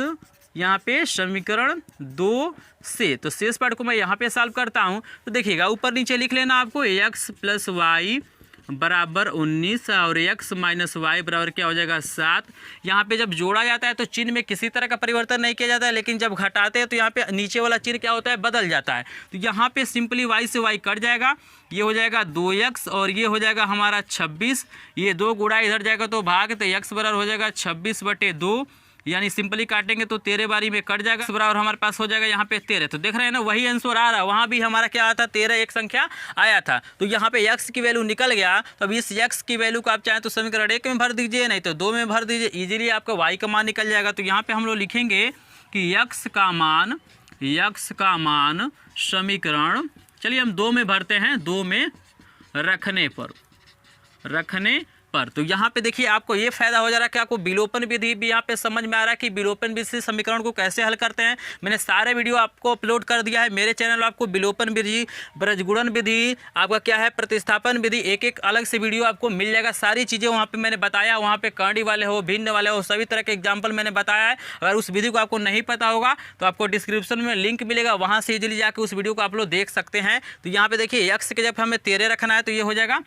यहाँ पे समीकरण 2 से। तो शेष पार्ट को मैं यहाँ पे सॉल्व करता हूँ। तो देखिएगा ऊपर नीचे लिख लेना आपको, x प्लस वाई बराबर 19 और x माइनस वाई बराबर क्या हो जाएगा, 7। यहाँ पे जब जोड़ा जाता है तो चिन्ह में किसी तरह का परिवर्तन नहीं किया जाता है, लेकिन जब घटाते हैं तो यहाँ पे नीचे वाला चिन्ह क्या होता है, बदल जाता है। तो यहाँ पे सिंपली y से y कट जाएगा, ये हो जाएगा 2x और ये हो जाएगा हमारा 26। ये 2 गुणा इधर जाएगा तो भाग, तो x बराबर हो जाएगा 26/2, यानी सिंपली काटेंगे तो 13 बारी में कट जाएगा, बराबर हमारे पास हो जाएगा यहाँ पे 13। तो देख रहे हैं ना, वही आंसर आ रहा है। वहाँ भी हमारा क्या आया था, 13 एक संख्या आया था। तो यहाँ पे x की वैल्यू निकल गया। तो अब इस x की वैल्यू को आप चाहें तो समीकरण 1 में भर दीजिए, नहीं तो 2 में भर दीजिए, इजीली आपका y का मान निकल जाएगा। तो यहाँ पे हम लोग लिखेंगे कि x का मान समीकरण, चलिए हम 2 में भरते हैं, 2 में रखने पर। तो यहाँ पे देखिए आपको ये फायदा हो जा रहा है कि आपको विलोपन विधि भी यहाँ पे समझ में आ रहा है कि विलोपन विधि से समीकरण को कैसे हल करते हैं। मैंने सारे वीडियो आपको अपलोड कर दिया है मेरे चैनल। आपको विलोपन विधि, ब्रजगुणन विधि, आपका क्या है प्रतिस्थापन विधि, एक एक अलग से वीडियो आपको मिल जाएगा। सारी चीज़ें वहाँ पे मैंने बताया, वहाँ पे कर्णी वाले हो, भिन्न वाले हो, सभी तरह के एग्जाम्पल मैंने बताया है। अगर उस विधि को आपको नहीं पता होगा तो आपको डिस्क्रिप्शन में लिंक मिलेगा, वहाँ से इजीली जाकर उस वीडियो को आप लोग देख सकते हैं। तो यहाँ पे देखिए यक्स के जब हमें 13 रखना है तो ये हो जाएगा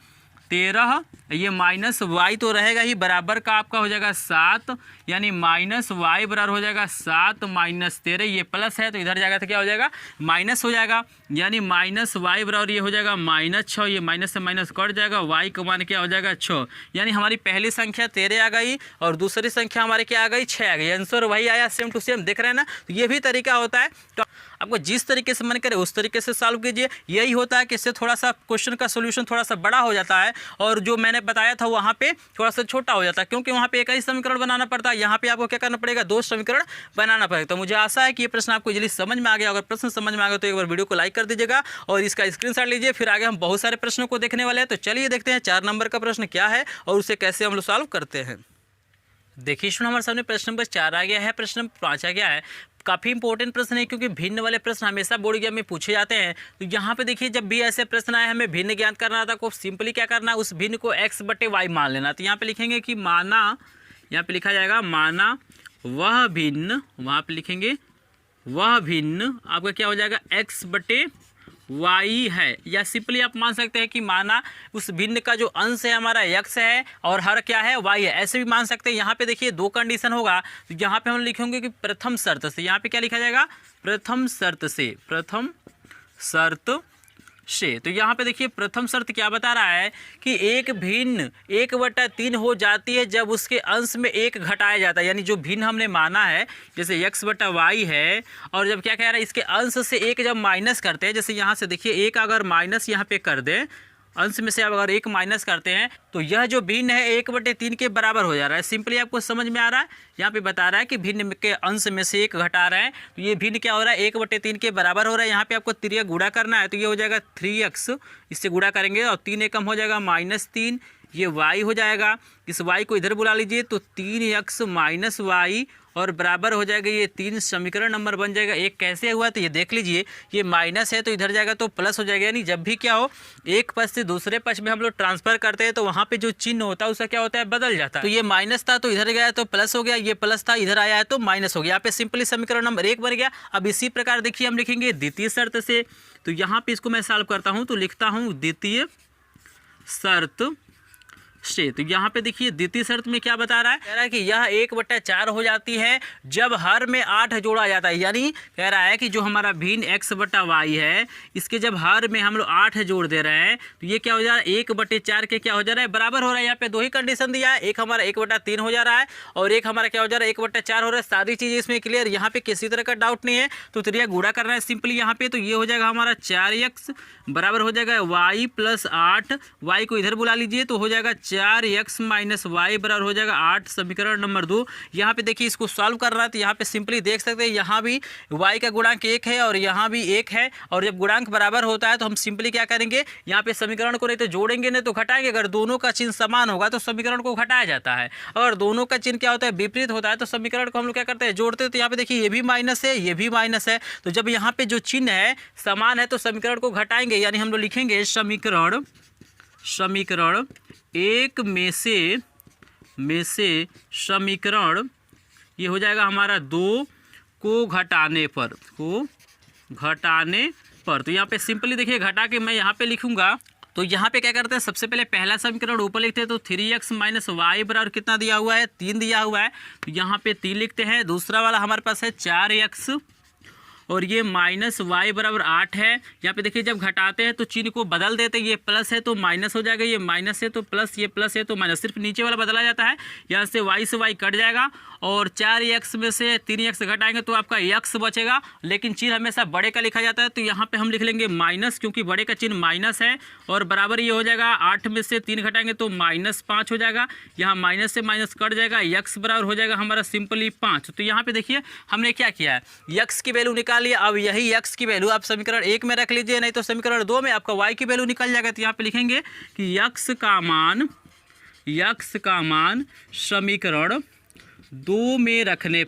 13, ये माइनस वाई तो रहेगा ही, बराबर का आपका हो जाएगा 7, यानी माइनस वाई बराबर हो जाएगा 7 माइनस 13, ये प्लस है तो इधर जाएगा तो क्या हो जाएगा माइनस हो जाएगा, यानी माइनस वाई बराबर ये हो जाएगा -6, ये माइनस से माइनस कट जाएगा, वाई का मान क्या हो जाएगा 6, यानी हमारी पहली संख्या 13 आ गई और दूसरी संख्या हमारी क्या आ गई 6 आ गई। आंसर वही आया, सेम टू सेम, देख रहे हैं ना। तो ये भी तरीका होता है, तो आपको जिस तरीके से मन करे उस तरीके से सॉल्व कीजिए। यही होता है कि इससे थोड़ा सा क्वेश्चन का सोल्यूशन थोड़ा सा बड़ा हो जाता है और जो मैंने बताया था वहाँ पे थोड़ा सा छोटा हो जाता है, क्योंकि वहाँ पे एक ही समीकरण बनाना पड़ता है। यहाँ पे आपको क्या करना पड़ेगा, 2 समीकरण बनाना पड़ेगा। तो मुझे आशा है कि ये प्रश्न आपको जल्दी समझ में आ गया। अगर प्रश्न समझ में आ गया तो एक बार वीडियो को लाइक कर दीजिएगा और इसका स्क्रीनशॉट लीजिए। फिर आगे हम बहुत सारे प्रश्नों को देखने वाले हैं। तो चलिए देखते हैं 4 नंबर का प्रश्न क्या है और उसे कैसे हम लोग सॉल्व करते हैं। देखिए स्टूडेंट, हमारे सामने प्रश्न नंबर 4 आ गया है। प्रश्न नंबर 5 आ गया है। काफ़ी इंपॉर्टेंट प्रश्न है क्योंकि भिन्न वाले प्रश्न हमेशा बोर्ड एग्जाम में पूछे जाते हैं। तो यहाँ पे देखिए जब भी ऐसे प्रश्न आए हमें भिन्न ज्ञात करना था, को सिंपली क्या करना है, उस भिन्न को x/y मान लेना। तो यहाँ पे लिखेंगे कि माना, यहाँ पे लिखा जाएगा माना वह भिन्न, वहाँ पे लिखेंगे वह भिन्न आपका क्या हो जाएगा x/y है, या सिंपली आप मान सकते हैं कि माना उस भिन्न का जो अंश है हमारा x है और हर क्या है y है, ऐसे भी मान सकते हैं। यहाँ पे देखिए 2 कंडीशन होगा, तो यहाँ पे हम लिखेंगे कि प्रथम शर्त से, यहाँ पे क्या लिखा जाएगा प्रथम शर्त से, प्रथम शर्त से। तो यहाँ पे देखिए प्रथम शर्त क्या बता रहा है कि एक भिन्न 1/3 हो जाती है जब उसके अंश में 1 घटाया जाता है। यानी जो भिन्न हमने माना है जैसे x/y है और जब क्या कह रहा है इसके अंश से 1 जब माइनस करते हैं, जैसे यहाँ से देखिए 1 अगर माइनस यहाँ पे कर दें, अंश में से अब अगर 1 माइनस करते हैं तो यह जो भिन्न है 1/3 के बराबर हो जा रहा है। सिंपली आपको समझ में आ रहा है, यहाँ पे बता रहा है कि भिन्न के अंश में से 1 घटा रहे हैं तो ये भिन्न क्या हो रहा है 1/3 के बराबर हो रहा है। यहाँ पे आपको 3 गुणा करना है तो ये हो जाएगा 3x, इससे गुणा करेंगे और 3 एकम हो जाएगा -3, ये y हो जाएगा। इस y को इधर बुला लीजिए तो 3x - y और बराबर हो जाएगा, ये 3 समीकरण नंबर बन जाएगा। एक कैसे हुआ तो ये देख लीजिए, ये माइनस है तो इधर जाएगा तो प्लस हो जाएगा। यानी जब भी क्या हो एक पक्ष से दूसरे पक्ष में हम लोग ट्रांसफर करते हैं तो वहाँ पे जो चिन्ह होता है उसका क्या होता है बदल जाता है। तो ये माइनस था तो इधर गया तो प्लस हो गया, ये प्लस था इधर आया है तो माइनस हो गया। यहाँ पे सिंपली समीकरण नंबर 1 बन गया। अब इसी प्रकार देखिए हम लिखेंगे द्वितीय शर्त से, तो यहाँ पे इसको मैं सॉल्व करता हूँ तो लिखता हूँ द्वितीय शर्त से। तो यहाँ पे देखिए द्वितीय शर्त में क्या बता रहा है, कह रहा है कि यह 1/4 हो जाती है जब हर में 8 जोड़ा जाता है। यानी कह रहा है कि जो हमारा भिन्न x/y है इसके जब हर में हम लोग 8 जोड़ दे रहे हैं तो ये क्या हो जा रहा है 1/4 के क्या हो जा रहा है बराबर हो रहा है। यहाँ पे 2 ही कंडीशन दिया है, एक हमारा 1/3 हो जा रहा है और एक हमारा क्या हो जा रहा है 1/4 हो रहा है। सारी चीज़ें इसमें क्लियर, यहाँ पे किसी तरह का डाउट नहीं है। तो 3 गुणा करना है सिंपली यहाँ पे, तो ये हो जाएगा हमारा 4x बराबर हो जाएगा y + 8, y को इधर बुला लीजिए तो हो जाएगा 4x - y बराबर हो जाएगा 8, समीकरण नंबर 2। यहाँ पे देखिए इसको सॉल्व कर रहा है तो यहाँ पे सिंपली देख सकते हैं यहाँ भी y का गुणांक 1 है और यहाँ भी 1 है और जब गुणांक बराबर होता है तो हम सिंपली क्या करेंगे यहाँ पे समीकरण को नहीं तो जोड़ेंगे नहीं तो घटाएंगे। अगर दोनों का चिन्ह समान होगा तो समीकरण को घटाया जाता है, अगर दोनों का चिन्ह क्या होता है विपरीत होता है तो समीकरण को हम लोग क्या करते हैं जोड़ते हैं। तो यहाँ पे देखिए ये भी माइनस है ये भी माइनस है, तो जब यहाँ पे जो चिन्ह है समान है तो समीकरण को घटाएंगे। यानी हम लोग लिखेंगे समीकरण 1 में से समीकरण ये हो जाएगा हमारा 2 को घटाने पर, तो यहाँ पे सिंपली देखिए घटा के मैं यहाँ पे लिखूंगा। तो यहाँ पे क्या करते हैं सबसे पहले पहला समीकरण ऊपर लिखते हैं तो 3x - y बराबर कितना दिया हुआ है 3 दिया हुआ है, तो यहाँ पे 3 लिखते हैं। दूसरा वाला हमारे पास है 4x और ये -y बराबर 8 है। यहाँ पे देखिए जब घटाते हैं तो चिन्ह को बदल देते हैं, ये प्लस है तो माइनस हो जाएगा, ये माइनस है तो प्लस, ये प्लस है तो माइनस, सिर्फ नीचे वाला बदला जाता है। यहाँ से y कट जाएगा और 4x में से 3x घटाएंगे तो आपका x बचेगा, लेकिन चिन्ह हमेशा बड़े का लिखा जाता है तो यहाँ पे हम लिख लेंगे माइनस, क्योंकि बड़े का चिन्ह माइनस है और बराबर ये हो जाएगा 8 में से 3 घटाएंगे तो -5 हो जाएगा। यहाँ माइनस से माइनस कट जाएगा, x बराबर हो जाएगा हमारा सिंपली 5। तो यहाँ पे देखिए हमने क्या किया है x की वैल्यू निकाल लिया। अब यही x की वैल्यू आप समीकरण 1 में रख लीजिए, नहीं तो समीकरण 2 में आपका y की वैल्यू निकल जाएगा। तो यहाँ पे लिखेंगे कि x का मान यक्स का मान समीकरण 2 में रखने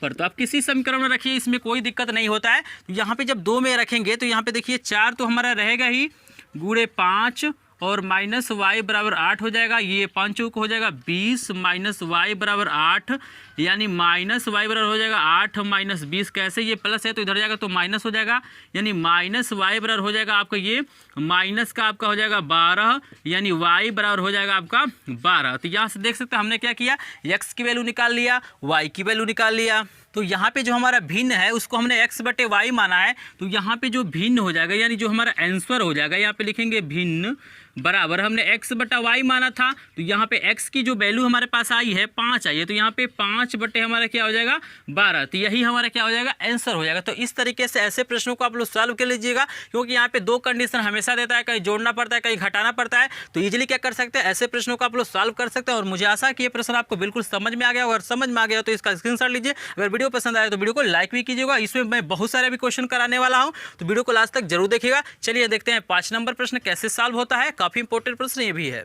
पर तो आप किसी समीकरण में रखिए, इसमें कोई दिक्कत नहीं होता है। तो यहाँ पे जब 2 में रखेंगे तो यहाँ पे देखिए 4 तो हमारा रहेगा ही, गुणे 5 और माइनस y बराबर 8 हो जाएगा। ये 5 चौक हो जाएगा 20 माइनस y बराबर 8, यानी माइनस y बराबर हो जाएगा 8 माइनस 20। कैसे, ये प्लस है तो इधर जाएगा तो माइनस हो जाएगा, यानी माइनस y बराबर हो जाएगा आपका ये माइनस का आपका हो जाएगा 12, यानी y बराबर हो जाएगा आपका 12। तो यहाँ से देख सकते हैं हमने क्या किया, x की वैल्यू निकाल लिया, y की वैल्यू निकाल लिया। तो यहाँ पे जो हमारा भिन्न है उसको हमने x बटे y माना है, तो यहाँ पे जो भिन्न हो जाएगा यानी जो हमारा आंसर हो जाएगा, यहाँ पे लिखेंगे भिन्न बराबर हमने x बटा y माना था, तो यहाँ पे x की जो वैल्यू हमारे पास आई है 5 आई है, तो यहाँ पे 5 बटे हमारा क्या हो जाएगा 12। तो यही हमारा क्या हो जाएगा आंसर हो जाएगा। तो इस तरीके से ऐसे प्रश्नों को आप लोग सॉल्व कर लीजिएगा, क्योंकि यहाँ पे 2 कंडीशन हमेशा देता है, कहीं जोड़ना पड़ता है कहीं घटाना पड़ता है। तो ईजिली क्या कर सकते हैं, ऐसे प्रश्नों को आप लोग सॉल्व कर सकते हैं। और मुझे आशा है कि ये प्रश्न आपको बिल्कुल समझ में आ गया, और समझ में आ गया तो इसका स्क्रीनशॉट लीजिए। अगर वीडियो पसंद आए तो वीडियो को लाइक भी कीजिएगा, इसमें मैं बहुत सारे भी क्वेश्चन कराने वाला हूँ, तो वीडियो को लास्ट तक जरूर देखिएगा। चलिए देखते हैं 5 नंबर प्रश्न कैसे सॉल्व होता है, काफी इंपॉर्टेंट प्रश्न ये भी है।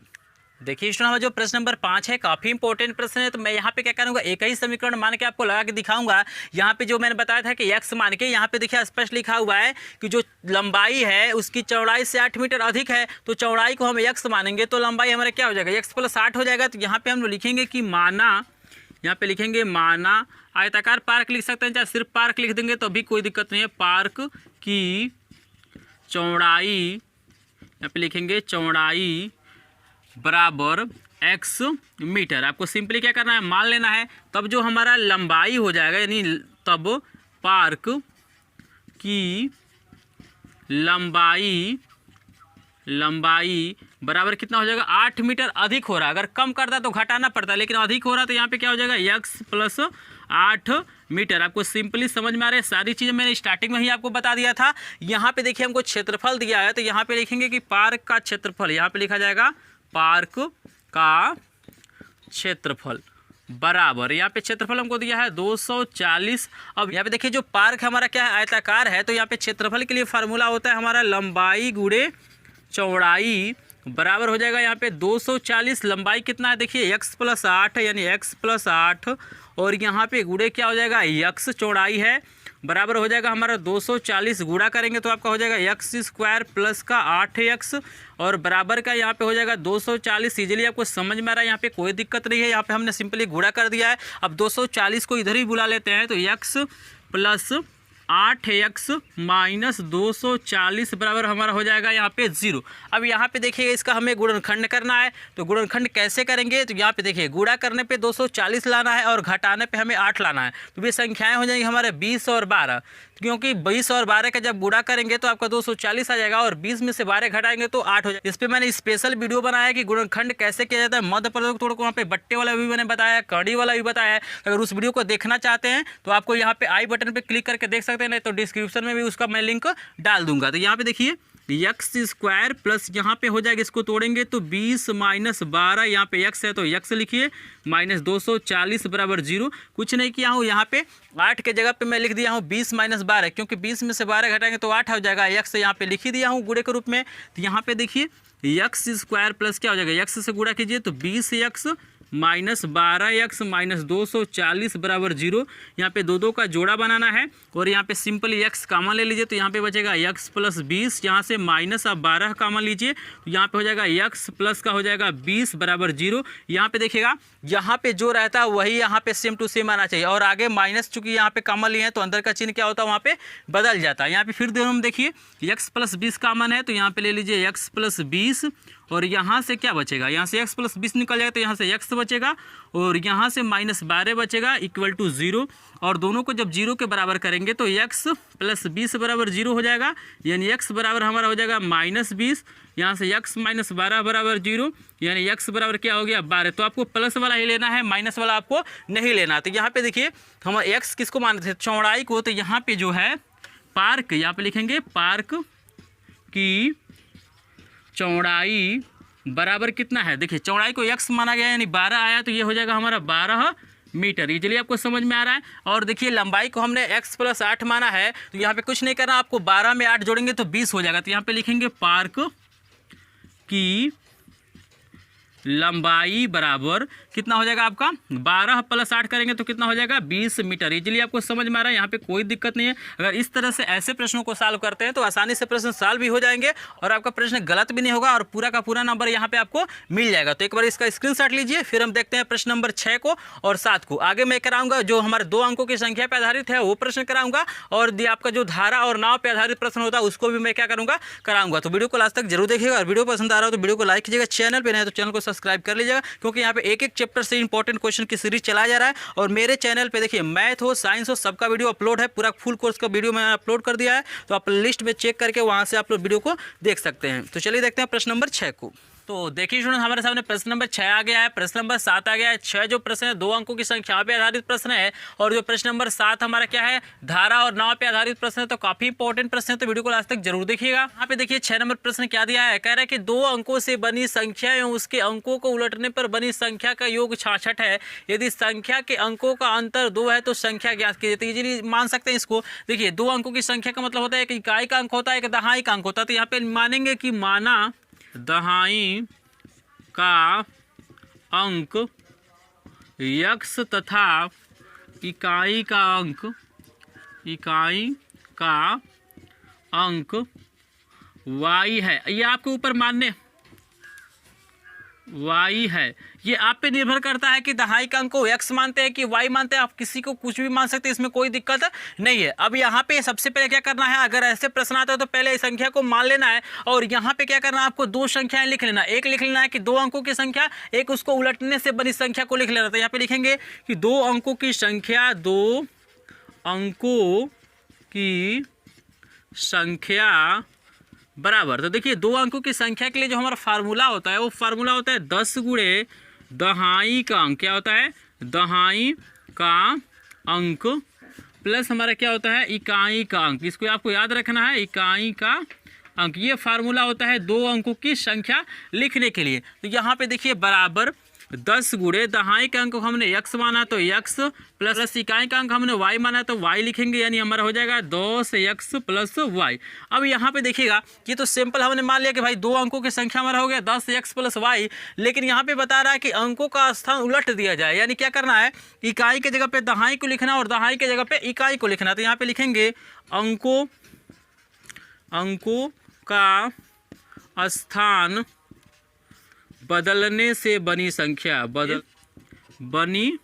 देखिए स्टूडेंट, हमारा जो प्रश्न नंबर 5 है काफी इंपॉर्टेंट प्रश्न है। तो मैं यहाँ पे क्या करूँगा, एक ही समीकरण मान के आपको लगा के दिखाऊंगा। यहाँ पे जो मैंने बताया था कि x मान के, यहाँ पे देखिए स्पष्ट लिखा हुआ है कि जो लंबाई है उसकी चौड़ाई से 8 मीटर अधिक है, तो चौड़ाई को हम x मानेंगे तो लंबाई हमारा क्या हो जाएगा x + 8 हो जाएगा। तो यहाँ पे हम लिखेंगे कि माना, यहाँ पे लिखेंगे माना आयताकार पार्क लिख सकते हैं, चाहे सिर्फ पार्क लिख देंगे तो भी कोई दिक्कत नहीं है। पार्क की चौड़ाई, यहाँ पे लिखेंगे चौड़ाई बराबर x मीटर। आपको सिंपली क्या करना है, मान लेना है, तब जो हमारा लंबाई हो जाएगा, यानी तब पार्क की लंबाई बराबर कितना हो जाएगा 8 मीटर अधिक हो रहा है। अगर कम करता तो घटाना पड़ता है, लेकिन अधिक हो रहा तो यहाँ पे क्या हो जाएगा x + 8 मीटर। आपको सिंपली समझ में आ रहा है, सारी चीज़ें मैंने स्टार्टिंग में ही आपको बता दिया था। यहाँ पे देखिए हमको क्षेत्रफल दिया है, तो यहाँ पे लिखेंगे कि पार्क का क्षेत्रफल, यहाँ पे लिखा जाएगा पार्क का क्षेत्रफल बराबर, यहाँ पे क्षेत्रफल हमको दिया है 240। अब यहाँ पे देखिए जो पार्क हमारा क्या है, आयताकार है, तो यहाँ पे क्षेत्रफल के लिए फार्मूला होता है हमारा लंबाई गुणे चौड़ाई बराबर हो जाएगा यहाँ पे 240। लंबाई कितना है देखिए x + 8 यानी x + 8, और यहाँ पे गुणे क्या हो जाएगा x चौड़ाई है, बराबर हो जाएगा हमारा 240। गुणा करेंगे तो आपका हो जाएगा x² प्लस का 8x, और बराबर का यहाँ पे हो जाएगा 240। इजीली आपको समझ में आ रहा है, यहाँ पे कोई दिक्कत नहीं है, यहाँ पे हमने सिंपली गुणा कर दिया है। अब 240 को इधर ही बुला लेते हैं, तो x + 8x - 240 बराबर हमारा हो जाएगा यहाँ पे 0। अब यहाँ पे देखिए इसका हमें गुणनखंड करना है, तो गुणनखंड कैसे करेंगे, तो यहाँ पे देखिए गुणा करने पे 240 लाना है और घटाने पे हमें 8 लाना है। तो ये संख्याएं हो जाएंगी हमारे 20 और 12, क्योंकि 20 और 12 का जब गुणा करेंगे तो आपका 240 आ जाएगा, और 20 में से 12 घटाएंगे तो 8 हो जाएगा। इस पर मैंने स्पेशल वीडियो बनाया है कि गुणनखंड कैसे किया जाता है, मध्य प्रयोग तोड़ को वहाँ पे बट्टे वाला भी मैंने बताया, कड़ी वाला भी बताया है। अगर उस वीडियो को देखना चाहते हैं तो आपको यहाँ पे आई बटन पे क्लिक करके देख सकते हैं, नहीं तो डिस्क्रिप्शन में भी उसका मैं लिंक डाल दूंगा। तो यहाँ पे देखिए x² प्लस यहाँ पे हो जाएगा, इसको तोड़ेंगे तो 20 - 12, यहाँ पे x है तो x लिखिए, - 240 बराबर 0। कुछ नहीं किया हूँ, यहाँ पे 8 के जगह पे मैं लिख दिया हूँ 20 - 12, क्योंकि 20 में से 12 घटाएंगे तो 8 हो जाएगा। x यहाँ पे लिख ही दिया हूँ गुणे के रूप में। तो यहाँ पे देखिए x² प्लस क्या हो जाएगा, x से गुणा कीजिए तो 20x - 12x - 240 बराबर 0। यहाँ पे 2 का जोड़ा बनाना है, और यहाँ पे सिंपली x कॉमन ले लीजिए, तो यहाँ पे बचेगा x + 20, यहाँ से माइनस आप 12 कॉमन लीजिए, तो यहाँ पे हो जाएगा x प्लस का हो जाएगा 20 बराबर 0। यहाँ पे देखिएगा यहाँ पे जो रहता है वही यहाँ पे सेम टू सेम आना चाहिए, और आगे माइनस चूंकि यहाँ पे कॉमन लिए हैं तो अंदर का चिन्ह क्या होता है वहाँ पे बदल जाता है। यहाँ पे फिर दोनों में देखिए x + 20 कॉमन है, तो यहाँ पे ले लीजिए x + 20, और यहाँ से क्या बचेगा, यहाँ से x + 20 निकल जाएगा तो यहाँ से x बचेगा, और यहाँ से -12 बचेगा = 0। और दोनों को जब 0 के बराबर करेंगे तो x + 20 बराबर 0 हो जाएगा, यानी x बराबर हमारा हो जाएगा -20, यहाँ से x - 12 बराबर 0, यानी x बराबर क्या हो गया 12। तो आपको प्लस वाला ही लेना है, माइनस वाला आपको नहीं लेना। तो यहाँ पे देखिए हम x किसको मानते थे, चौड़ाई को, तो यहाँ पे जो है पार्क, यहाँ पे लिखेंगे पार्क की चौड़ाई बराबर कितना है, देखिए चौड़ाई को x माना गया यानी 12 आया, तो ये हो जाएगा हमारा 12 मीटर। इजीली आपको समझ में आ रहा है। और देखिए लंबाई को हमने x + 8 माना है, तो यहाँ पे कुछ नहीं करना, आपको 12 में 8 जोड़ेंगे तो 20 हो जाएगा। तो यहाँ पे लिखेंगे पार्क की लंबाई बराबर कितना हो जाएगा आपका 12 + 8 करेंगे तो कितना हो जाएगा 20 मीटर। इजीली आपको समझ में आ रहा है, यहाँ पे कोई दिक्कत नहीं है। अगर इस तरह से ऐसे प्रश्नों को सॉल्व करते हैं तो आसानी से प्रश्न सॉल्व भी हो जाएंगे और आपका प्रश्न गलत भी नहीं होगा और पूरा का पूरा नंबर यहाँ पे आपको मिल जाएगा। तो एक बार इसका स्क्रीनशॉट लीजिए, फिर हम देखते हैं प्रश्न नंबर 6 को और 7 को। आगे मैं कराऊंगा जो हमारे 2 अंकों की संख्या पर आधारित है वो प्रश्न कराऊंगा, और आपका जो धारा और नाव पर आधारित प्रश्न होता है उसको भी मैं क्या करूँगा कराऊंगा। तो वीडियो को लास्ट तक जरूर देखिएगा, और वीडियो पसंद आ रहा हो तो वीडियो को लाइक कीजिएगा, चैनल पर नहीं तो चैनल को सब्सक्राइब कर लीजिएगा, क्योंकि यहाँ पे एक एक चैप्टर से इंपॉर्टेंट क्वेश्चन की सीरीज चला जा रहा है। और मेरे चैनल पे देखिए मैथ हो साइंस हो सबका वीडियो अपलोड है, पूरा फुल कोर्स का वीडियो मैंने अपलोड कर दिया है, तो आप लिस्ट में चेक करके वहाँ से आप लोग वीडियो को देख सकते हैं। तो चलिए देखते हैं प्रश्न नंबर 6 को। तो देखिए स्टूडेंट, हमारे सामने प्रश्न नंबर 6 आ गया है, प्रश्न नंबर 7 आ गया है। 6 जो प्रश्न है 2 अंकों की संख्या पे आधारित प्रश्न है, और जो प्रश्न नंबर 7 हमारा क्या है धारा और नाव पे आधारित प्रश्न है। तो काफी इंपॉर्टेंट प्रश्न है, तो वीडियो को लास्ट तक जरूर देखिएगा। यहाँ पे देखिए 6 नंबर प्रश्न क्या दिया है, कह रहा है कि 2 अंकों से बनी संख्या एवं उसके अंकों को उलटने पर बनी संख्या का योग 66 है। यदि संख्या के अंकों का अंतर 2 है तो संख्या ज्ञात कीजिए। तो इजीली मान सकते हैं इसको। देखिए 2 अंकों की संख्या का मतलब होता है एक इकाई का अंक होता है, एक दहाई का अंक होता है। तो यहाँ पे मानेंगे कि माना दहाई का अंक x तथा इकाई का अंक y है। ये आपके ऊपर मानने y है, ये आप पे निर्भर करता है कि दहाई का अंक को x मानते हैं कि y मानते हैं। आप किसी को कुछ भी मान सकते हैं, इसमें कोई दिक्कत नहीं है। अब यहाँ पे सबसे पहले क्या करना है, अगर ऐसे प्रश्न आता है तो पहले इस संख्या को मान लेना है, और यहाँ पे क्या करना है आपको 2 संख्याएं लिख लेना। एक लिख लेना है कि 2 अंकों की संख्या, एक उसको उलटने से बनी संख्या को लिख लेना। तो यहाँ पे लिखेंगे कि 2 अंकों की संख्या, 2 अंकों की संख्या बराबर। तो देखिए 2 अंकों की संख्या के लिए जो हमारा फार्मूला होता है वो फार्मूला होता है 10 गुणे दहाई का अंक। क्या होता है दहाई का अंक प्लस हमारा क्या होता है इकाई का अंक। इसको आपको याद रखना है, इकाई का अंक। ये फार्मूला होता है 2 अंकों की संख्या लिखने के लिए। तो यहाँ पे देखिए बराबर 10 गुणे दहाई का अंक हमने x माना तो x प्लस इकाई का अंक हमने y माना तो y लिखेंगे, यानी हमारा हो जाएगा 10x + y। अब यहाँ पे देखिएगा ये तो सिंपल हमने मान लिया कि भाई 2 अंकों की संख्या हमारा हो गया 10x + y, लेकिन यहाँ पे बता रहा है कि अंकों का स्थान उलट दिया जाए। यानी क्या करना है, इकाई के जगह पे दहाई को लिखना और दहाई के जगह पे इकाई को लिखना। तो यहाँ पे लिखेंगे अंकों का स्थान बदलने से बनी संख्या, बनी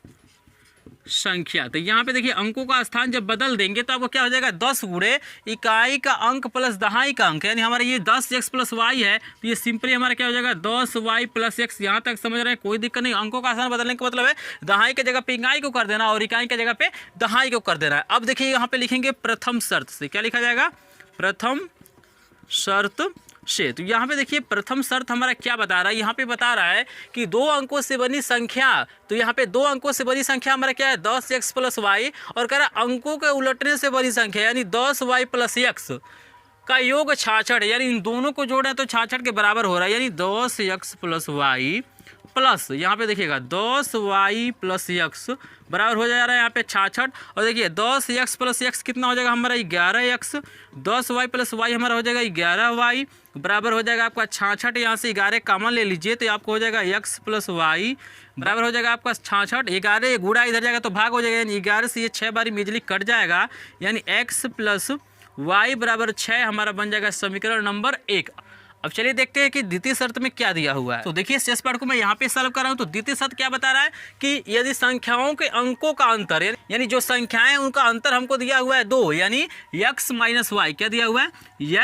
संख्या। तो यहाँ पे देखिए अंकों का स्थान जब बदल देंगे तो आपको क्या हो जाएगा 10 गुणे इकाई का अंक प्लस दहाई का अंक, यानी हमारा ये 10x + y है। तो ये सिंपली हमारा क्या हो जाएगा 10y + x। यहाँ तक समझ रहे हैं, कोई दिक्कत नहीं। अंकों का स्थान बदलने का मतलब है दहाई के जगह पे इकाई को कर देना और इकाई के जगह पे दहाई को कर देना है। अब देखिए यहाँ पे लिखेंगे प्रथम शर्त से। क्या लिखा जाएगा प्रथम शर्त से। तो यहाँ पे देखिए प्रथम शर्त हमारा क्या बता रहा है, यहाँ पे बता रहा है कि 2 अंकों से बनी संख्या। तो यहाँ पे 2 अंकों से बनी संख्या हमारा क्या है 10x + y, और कह रहा है अंकों के उलटने से बनी संख्या यानी 10y + x का योग 66 है। यानी इन दोनों को जोड़ें तो 66 के बराबर हो रहा है, यानी 10x + y प्लस यहाँ पे देखिएगा 10y + x बराबर हो जा रहा है यहाँ पे 66। और देखिए 10x + x कितना हो जाएगा हमारा 11x, 10y + y हमारा हो जाएगा 11y बराबर हो जाएगा आपका 66। यहाँ से 11 कॉमन ले लीजिए तो आपको हो जाएगा x + y बराबर हो जाएगा आपका 66। 11 गुणा इधर जाएगा तो भाग हो जाएगा, यानी 11 से ये 6 बार इमीडिएटली कट जाएगा, यानी x + y बराबर 6 हमारा बन जाएगा समीकरण नंबर 1। अब चलिए देखते हैं कि द्वितीय शर्त में क्या दिया हुआ है। तो देखिए शेष पार्ट को मैं यहाँ पे सॉल्व कर रहा हूँ। तो द्वितीय शर्त क्या बता रहा है कि यदि संख्याओं के अंकों का अंतर, यानी जो संख्याएं उनका अंतर हमको दिया हुआ है 2, यानी x - y क्या दिया हुआ है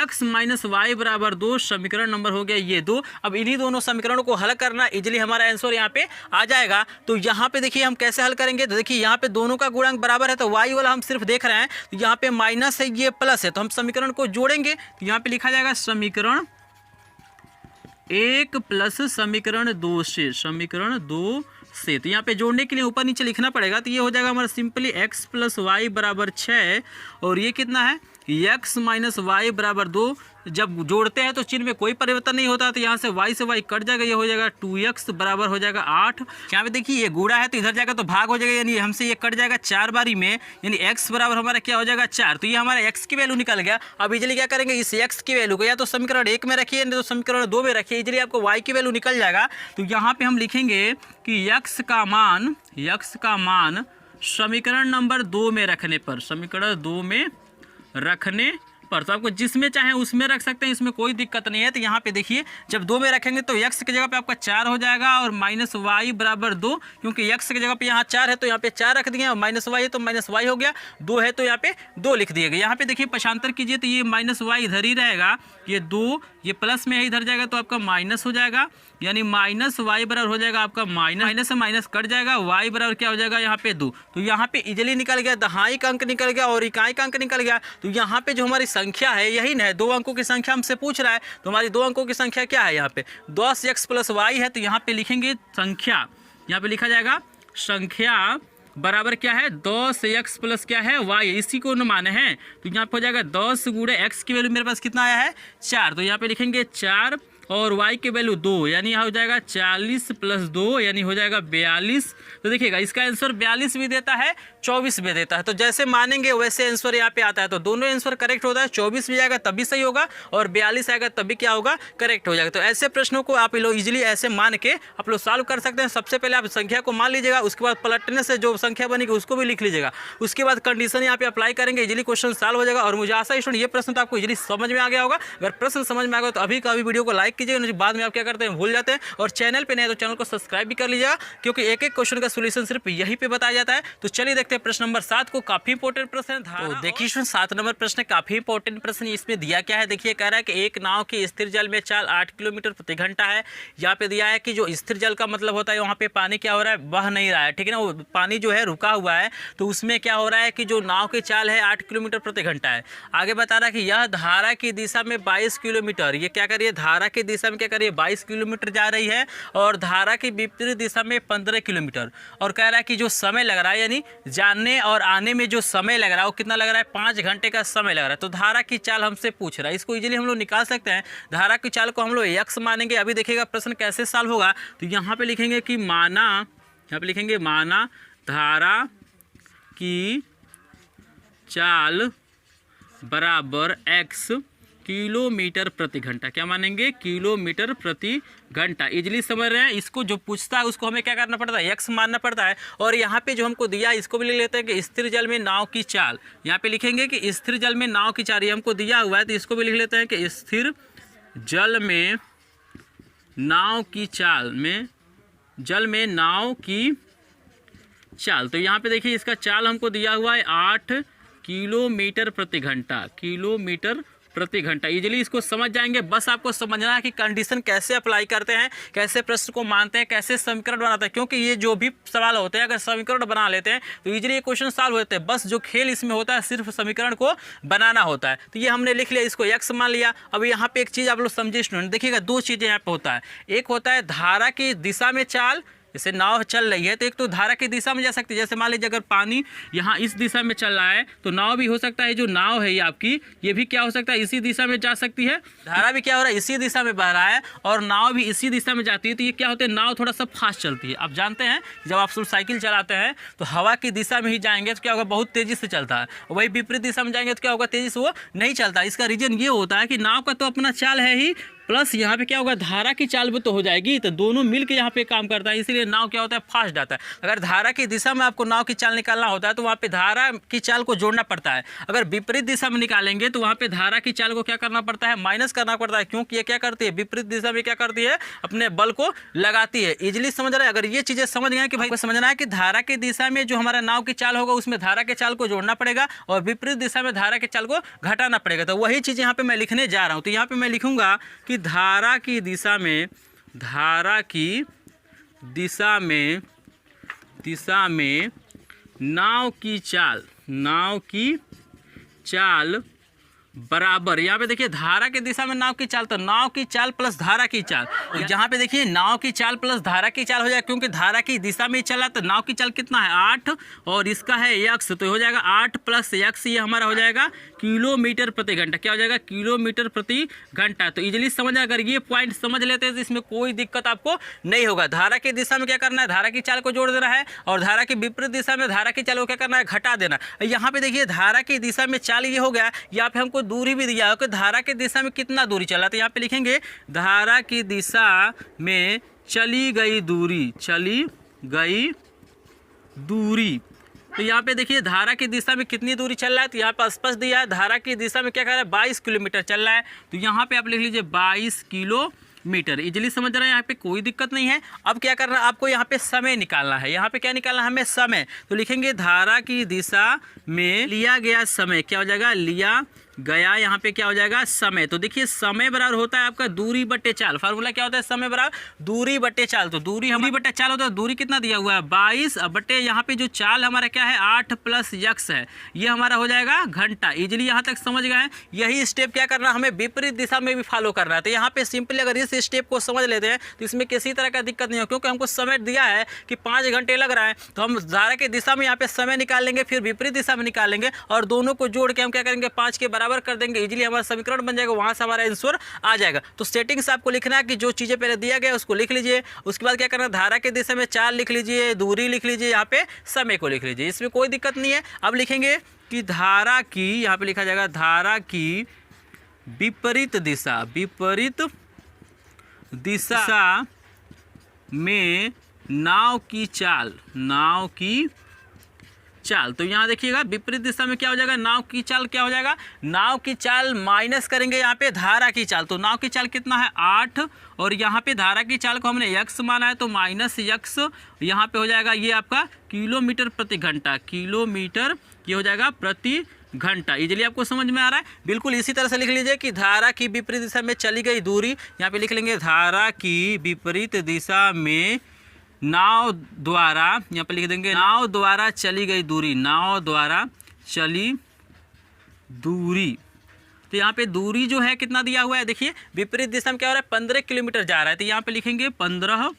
x - y बराबर 2, समीकरण नंबर हो गया ये 2। अब इन्हीं दोनों समीकरणों को हल करना, इजिली हमारा आंसर यहाँ पे आ जाएगा। तो यहाँ पे देखिए हम कैसे हल करेंगे। तो देखिए यहाँ पे दोनों का गुणांक बराबर है तो y वाला हम सिर्फ देख रहे हैं, तो यहाँ पे माइनस है ये प्लस है, तो हम समीकरण को जोड़ेंगे। तो यहाँ पे लिखा जाएगा समीकरण 1 + समीकरण 2 से, समीकरण 2 से। तो यहाँ पे जोड़ने के लिए ऊपर नीचे लिखना पड़ेगा। तो ये हो जाएगा हमारा सिंपली x + y बराबर 6, और ये कितना है x - y बराबर 2। जब जोड़ते हैं तो चिन्ह में कोई परिवर्तन नहीं होता, तो यहाँ से y कट जाएगा, ये हो जाएगा 2x बराबर हो जाएगा 8। यहाँ पे देखिए ये गुणा है तो इधर जाएगा तो भाग हो जाएगा, यानी हमसे ये कट जाएगा 4 बारी में, यानी x बराबर हमारा क्या हो जाएगा 4। तो ये हमारा x की वैल्यू निकल गया। अब इजली क्या करेंगे, इस x की वैल्यू को या तो समीकरण 1 में रखिए, नहीं तो समीकरण 2 में रखिए, इजली आपको y की वैल्यू निकल जाएगा। तो यहाँ पे हम लिखेंगे कि x का मान समीकरण नंबर 2 में रखने पर, समीकरण 2 में रखने पर, तो आपको जिसमें चाहे उसमें रख सकते हैं, इसमें कोई दिक्कत नहीं है। तो यहाँ पे देखिए जब 2 में रखेंगे तो x की जगह पे आपका 4 हो जाएगा और माइनस y बराबर 2, क्योंकि x की जगह पे यहाँ 4 है तो यहाँ पे 4 रख दिए, और माइनस y है तो माइनस y हो गया, 2 है तो यहाँ पे 2 लिख दिएगा। यहाँ पे देखिए पक्षांतर कीजिए तो ये माइनस y इधर ही रहेगा, ये 2 ये प्लस में है इधर जाएगा तो आपका माइनस हो जाएगा, यानी माइनस y बराबर हो जाएगा आपका माइनस से माइनस कट जाएगा, y बराबर क्या हो जाएगा यहाँ पे 2। तो यहाँ पे इजली निकल गया, दहाई अंक निकल गया और इकाई अंक निकल गया। तो यहाँ पे जो हमारी संख्या है यही ना है, 2 अंकों की संख्या हमसे पूछ रहा है, तो हमारी 2 अंकों की संख्या क्या है, यहाँ पे 10x प्लस y है। तो यहाँ पे लिखेंगे संख्या, यहाँ पे लिखा जाएगा संख्या बराबर क्या है 10x प्लस क्या है y, इसी को न माने हैं। तो यहाँ पे हो जाएगा 10 गुणे x की वैल्यू मेरे पास कितना आया है 4, तो यहाँ पे लिखेंगे 4 और y की वैल्यू 2, यानी यहाँ हो जाएगा 40 प्लस 2 यानी हो जाएगा 42। तो देखिएगा इसका आंसर 42 भी देता है 24 भी देता है, तो जैसे मानेंगे वैसे आंसर यहाँ पे आता है। तो दोनों आंसर करेक्ट होता है, 24 भी आएगा तब भी सही होगा और 42 आएगा तब भी क्या होगा करेक्ट हो जाएगा। तो ऐसे प्रश्नों को आप लोग इजीली ऐसे मान के आप लोग सॉल्व कर सकते हैं। सबसे पहले आप संख्या को मान लीजिएगा, उसके बाद पलटने से जो संख्या बनेगी उसको भी लिख लीजिएगा, उसके बाद कंडीशन यहाँ पे अप्लाई करेंगे, इजीली क्वेश्चन सॉल्व हो जाएगा। और मुझे आशा है स्टूडेंट ये प्रश्न तो आपको इजीली समझ में आ गया होगा। अगर प्रश्न समझ में आ गया तो अभी का अभी वीडियो को लाइक कीजिएगा, नहीं बाद में आप क्या करते हैं भूल जाते हैं। और चैनल पे नए तो चैनल को सब्सक्राइब भी कर लीजिएगा, क्योंकि एक एक क्वेश्चन का सोल्यूशन सिर्फ यहीं पे बताया जाता है। तो चलिए देखते हैं प्रश्न नंबर 7 को, काफी इंपॉर्टेंट प्रश्न है। तो देखिए 7 नंबर प्रश्न काफी इंपॉर्टेंट प्रश्न, इसमें दिया क्या है देखिए, कह रहा है कि एक नाव की स्थिर जल में चाल 8 किलोमीटर प्रति घंटा है। यहाँ पे दिया है कि जो स्थिर जल का मतलब होता है वहाँ पे पानी क्या हो रहा है बह नहीं रहा है, ठीक है ना, वो पानी जो है रुका हुआ है। तो उसमें क्या हो रहा है कि जो नाव की चाल है 8 किलोमीटर प्रति घंटा है। आगे बता रहा है कि यह धारा की दिशा में 22 किलोमीटर, ये क्या करिए धारा की दिशा में क्या करिए 22 किलोमीटर जा रही है, और धारा की विपरीत दिशा में 15 किलोमीटर। और कह रहा है कि जो समय लग रहा है, यानी जाने और आने में जो समय लग रहा है वो कितना लग रहा है 5 घंटे का समय लग रहा है। तो धारा की चाल हमसे पूछ रहा है, इसको इजीली हम लोग निकाल सकते हैं। धारा की चाल को हम लोग x मानेंगे। अभी देखिएगा प्रश्न कैसे सॉल्व होगा। तो यहाँ पे लिखेंगे कि माना, यहाँ पे लिखेंगे माना धारा की चाल बराबर x किलोमीटर प्रति घंटा, क्या मानेंगे किलोमीटर प्रति घंटा। इजली समझ रहे हैं, इसको जो पूछता है उसको हमें क्या करना पड़ता है x मानना पड़ता है। और यहाँ पे जो हमको दिया इसको भी लिख लेते हैं कि स्थिर जल में नाव की चाल, यहाँ पे लिखेंगे कि स्थिर जल में नाव की चाल, ये हमको दिया हुआ है तो इसको भी लिख लेते हैं कि स्थिर जल में नाव की चाल में, जल में नाव की चाल। तो यहाँ पे देखिए इसका चाल हमको दिया हुआ है 8 किलोमीटर प्रति घंटा, किलोमीटर प्रति घंटा। इजीली इसको समझ जाएंगे, बस आपको समझना है कि कंडीशन कैसे अप्लाई करते हैं, कैसे प्रश्न को मानते हैं, कैसे समीकरण बनाते हैं। क्योंकि ये जो भी सवाल होते हैं अगर समीकरण बना लेते हैं तो इजीली ये क्वेश्चन सॉल्व होते हैं। बस जो खेल इसमें होता है सिर्फ समीकरण को बनाना होता है। तो ये हमने लिख लिया, इसको x मान लिया। अब यहाँ पे एक चीज़ आप लोग समझिए स्टूडेंट, देखिएगा 2 चीज़ें यहाँ पे होता है। एक होता है धारा की दिशा में चाल, जैसे नाव चल रही है तो एक तो धारा की दिशा में जा सकती है, जैसे मान लीजिए अगर पानी यहाँ इस दिशा में चल रहा है तो नाव भी हो सकता है, जो नाव है ये आपकी ये भी क्या हो सकता है इसी दिशा में जा सकती है। धारा भी क्या हो रहा है इसी दिशा में बह रहा है और नाव भी इसी दिशा में जाती है। तो ये क्या होता है नाव थोड़ा सा फास्ट चलती है। आप जानते हैं जब आप साइकिल चलाते हैं तो हवा की दिशा में ही जाएंगे तो क्या होगा बहुत तेज़ी से चलता है, वही विपरीत दिशा में जाएंगे तो क्या होगा तेज़ी से वो नहीं चलता। इसका रीजन ये होता है कि नाव का तो अपना चाल है ही, प्लस यहाँ पे क्या होगा धारा की चाल भी तो हो जाएगी, तो दोनों मिलकर यहाँ पे काम करता है, इसीलिए नाव क्या होता है फास्ट जाता है। अगर धारा की दिशा में आपको नाव की चाल निकालना होता है तो वहाँ पे धारा की चाल को जोड़ना पड़ता है। अगर विपरीत दिशा में निकालेंगे तो वहाँ पे धारा की चाल को क्या करना पड़ता है माइनस करना पड़ता है, क्योंकि ये क्या करती है विपरीत दिशा में क्या करती है अपने बल को लगाती है। इजीली समझ रहे हैं। अगर ये चीज़ें समझ गए कि भाई को समझना है कि धारा की दिशा में जो हमारा नाव की चाल होगा उसमें धारा के चाल को जोड़ना पड़ेगा और विपरीत दिशा में धारा के चाल को घटाना पड़ेगा। तो वही चीज़ यहाँ पे मैं लिखने जा रहा हूँ। तो यहाँ पे मैं लिखूंगा कि धारा की दिशा में, धारा की दिशा में नाव की चाल, नाव की चाल बराबर, यहाँ पे देखिए धारा की दिशा में नाव की चाल, तो नाव की चाल प्लस धारा की चाल, यहाँ पे देखिए नाव की चाल प्लस धारा की चाल हो जाएगा, क्योंकि धारा की दिशा में चला तो नाव की चाल कितना है 8 और इसका है x, तो हो जाएगा 8 प्लस x, ये हमारा हो जाएगा किलोमीटर प्रति घंटा। क्या हो जाएगा? किलोमीटर प्रति घंटा। तो इजीली समझ, अगर ये पॉइंट समझ लेते हैं तो इसमें कोई दिक्कत आपको नहीं होगा। धारा की दिशा में क्या करना है? धारा की चाल को जोड़ देना है, और धारा की विपरीत दिशा में धारा की चाल को क्या करना है? घटा देना। यहाँ पे देखिए धारा की दिशा में चाल ये हो गया, यहाँ पे हमको दूरी भी दिया है कि धारा की दिशा में कितना दूरी चला। तो यहाँ पे लिखेंगे धारा की दिशा में चली गई दूरी, चली गई दूरी। तो यहाँ पे देखिए धारा की दिशा में कितनी दूरी चल रहा है, तो यहाँ पे स्पष्ट दिया है धारा की दिशा में क्या कर रहा है? 22 किलोमीटर चल रहा है। तो यहाँ पे आप लिख लीजिए 22 किलोमीटर। इजीली समझ रहे हैं, यहाँ पे कोई दिक्कत नहीं है। अब क्या करना है? आपको यहाँ पे समय निकालना है। यहाँ पे क्या निकालना है हमें? समय। तो लिखेंगे धारा की दिशा में लिया गया समय, क्या हो जाएगा? लिया गया, यहाँ पे क्या हो जाएगा? समय। तो देखिए समय बराबर होता है आपका दूरी बट्टे चाल। फार्मूला क्या होता है? समय बराबर दूरी बट्टे चाल। तो दूरी हमारी बट्टे चाल होता है, दूरी कितना दिया हुआ है? 22 बट्टे यहाँ पे जो चाल हमारा क्या है? 8 + यक्स है, ये हमारा हो जाएगा घंटा। इजीली यहाँ तक समझ गए। यही स्टेप क्या करना हमें? विपरीत दिशा में भी फॉलो करना है। तो यहाँ पे सिंपली अगर इस स्टेप को समझ लेते हैं तो इसमें किसी तरह का दिक्कत नहीं हो, क्योंकि हमको समय दिया है कि 5 घंटे लग रहा है। तो हम धारा की दिशा में यहाँ पे समय निकाल लेंगे, फिर विपरीत दिशा में निकाल लेंगे, और दोनों को जोड़ के हम क्या करेंगे? 5 के बराबर कर देंगे। इजीली हमारा समीकरण बन जाएगा, वहां से हमारा आंसर आ जाएगा। तो सेटिंग से आपको लिखना है कि जो चीजें पहले दिया गया उसको लिख लीजिए, उसके बाद क्या करना? धारा की दिशा में चाल लिख लीजिए, दूरी लिख लीजिए, यहाँ पे समय को लिख लीजिए, इसमें कोई दिक्कत नहीं है। अब लिखेंगे कि धारा की, यहाँ पे लिखा जाएगा धारा की विपरीत दिशा, विपरीत दिशा में नाव की चाल, नाव की चाल। तो यहाँ देखिएगा विपरीत दिशा में क्या हो जाएगा? नाव की चाल क्या हो जाएगा? नाव की चाल माइनस करेंगे यहाँ पे धारा की चाल। तो नाव की चाल कितना है? 8, और यहाँ पे धारा की चाल को हमने यक्स माना है, तो माइनस यक्स यहाँ पे हो जाएगा ये आपका किलोमीटर प्रति घंटा, किलोमीटर ये हो जाएगा प्रति घंटा। इजीली आपको समझ में आ रहा है? बिल्कुल इसी तरह से लिख लीजिए कि धारा की विपरीत दिशा में चली गई दूरी, यहाँ पे लिख लेंगे धारा की विपरीत दिशा में नाव द्वारा, यहाँ पे लिख देंगे नाव द्वारा चली गई दूरी, नाव द्वारा चली दूरी। तो यहाँ पे दूरी जो है कितना दिया हुआ है? देखिए विपरीत दिशा में क्या हो रहा है? 15 किलोमीटर जा रहा है, तो यहाँ पे लिखेंगे 15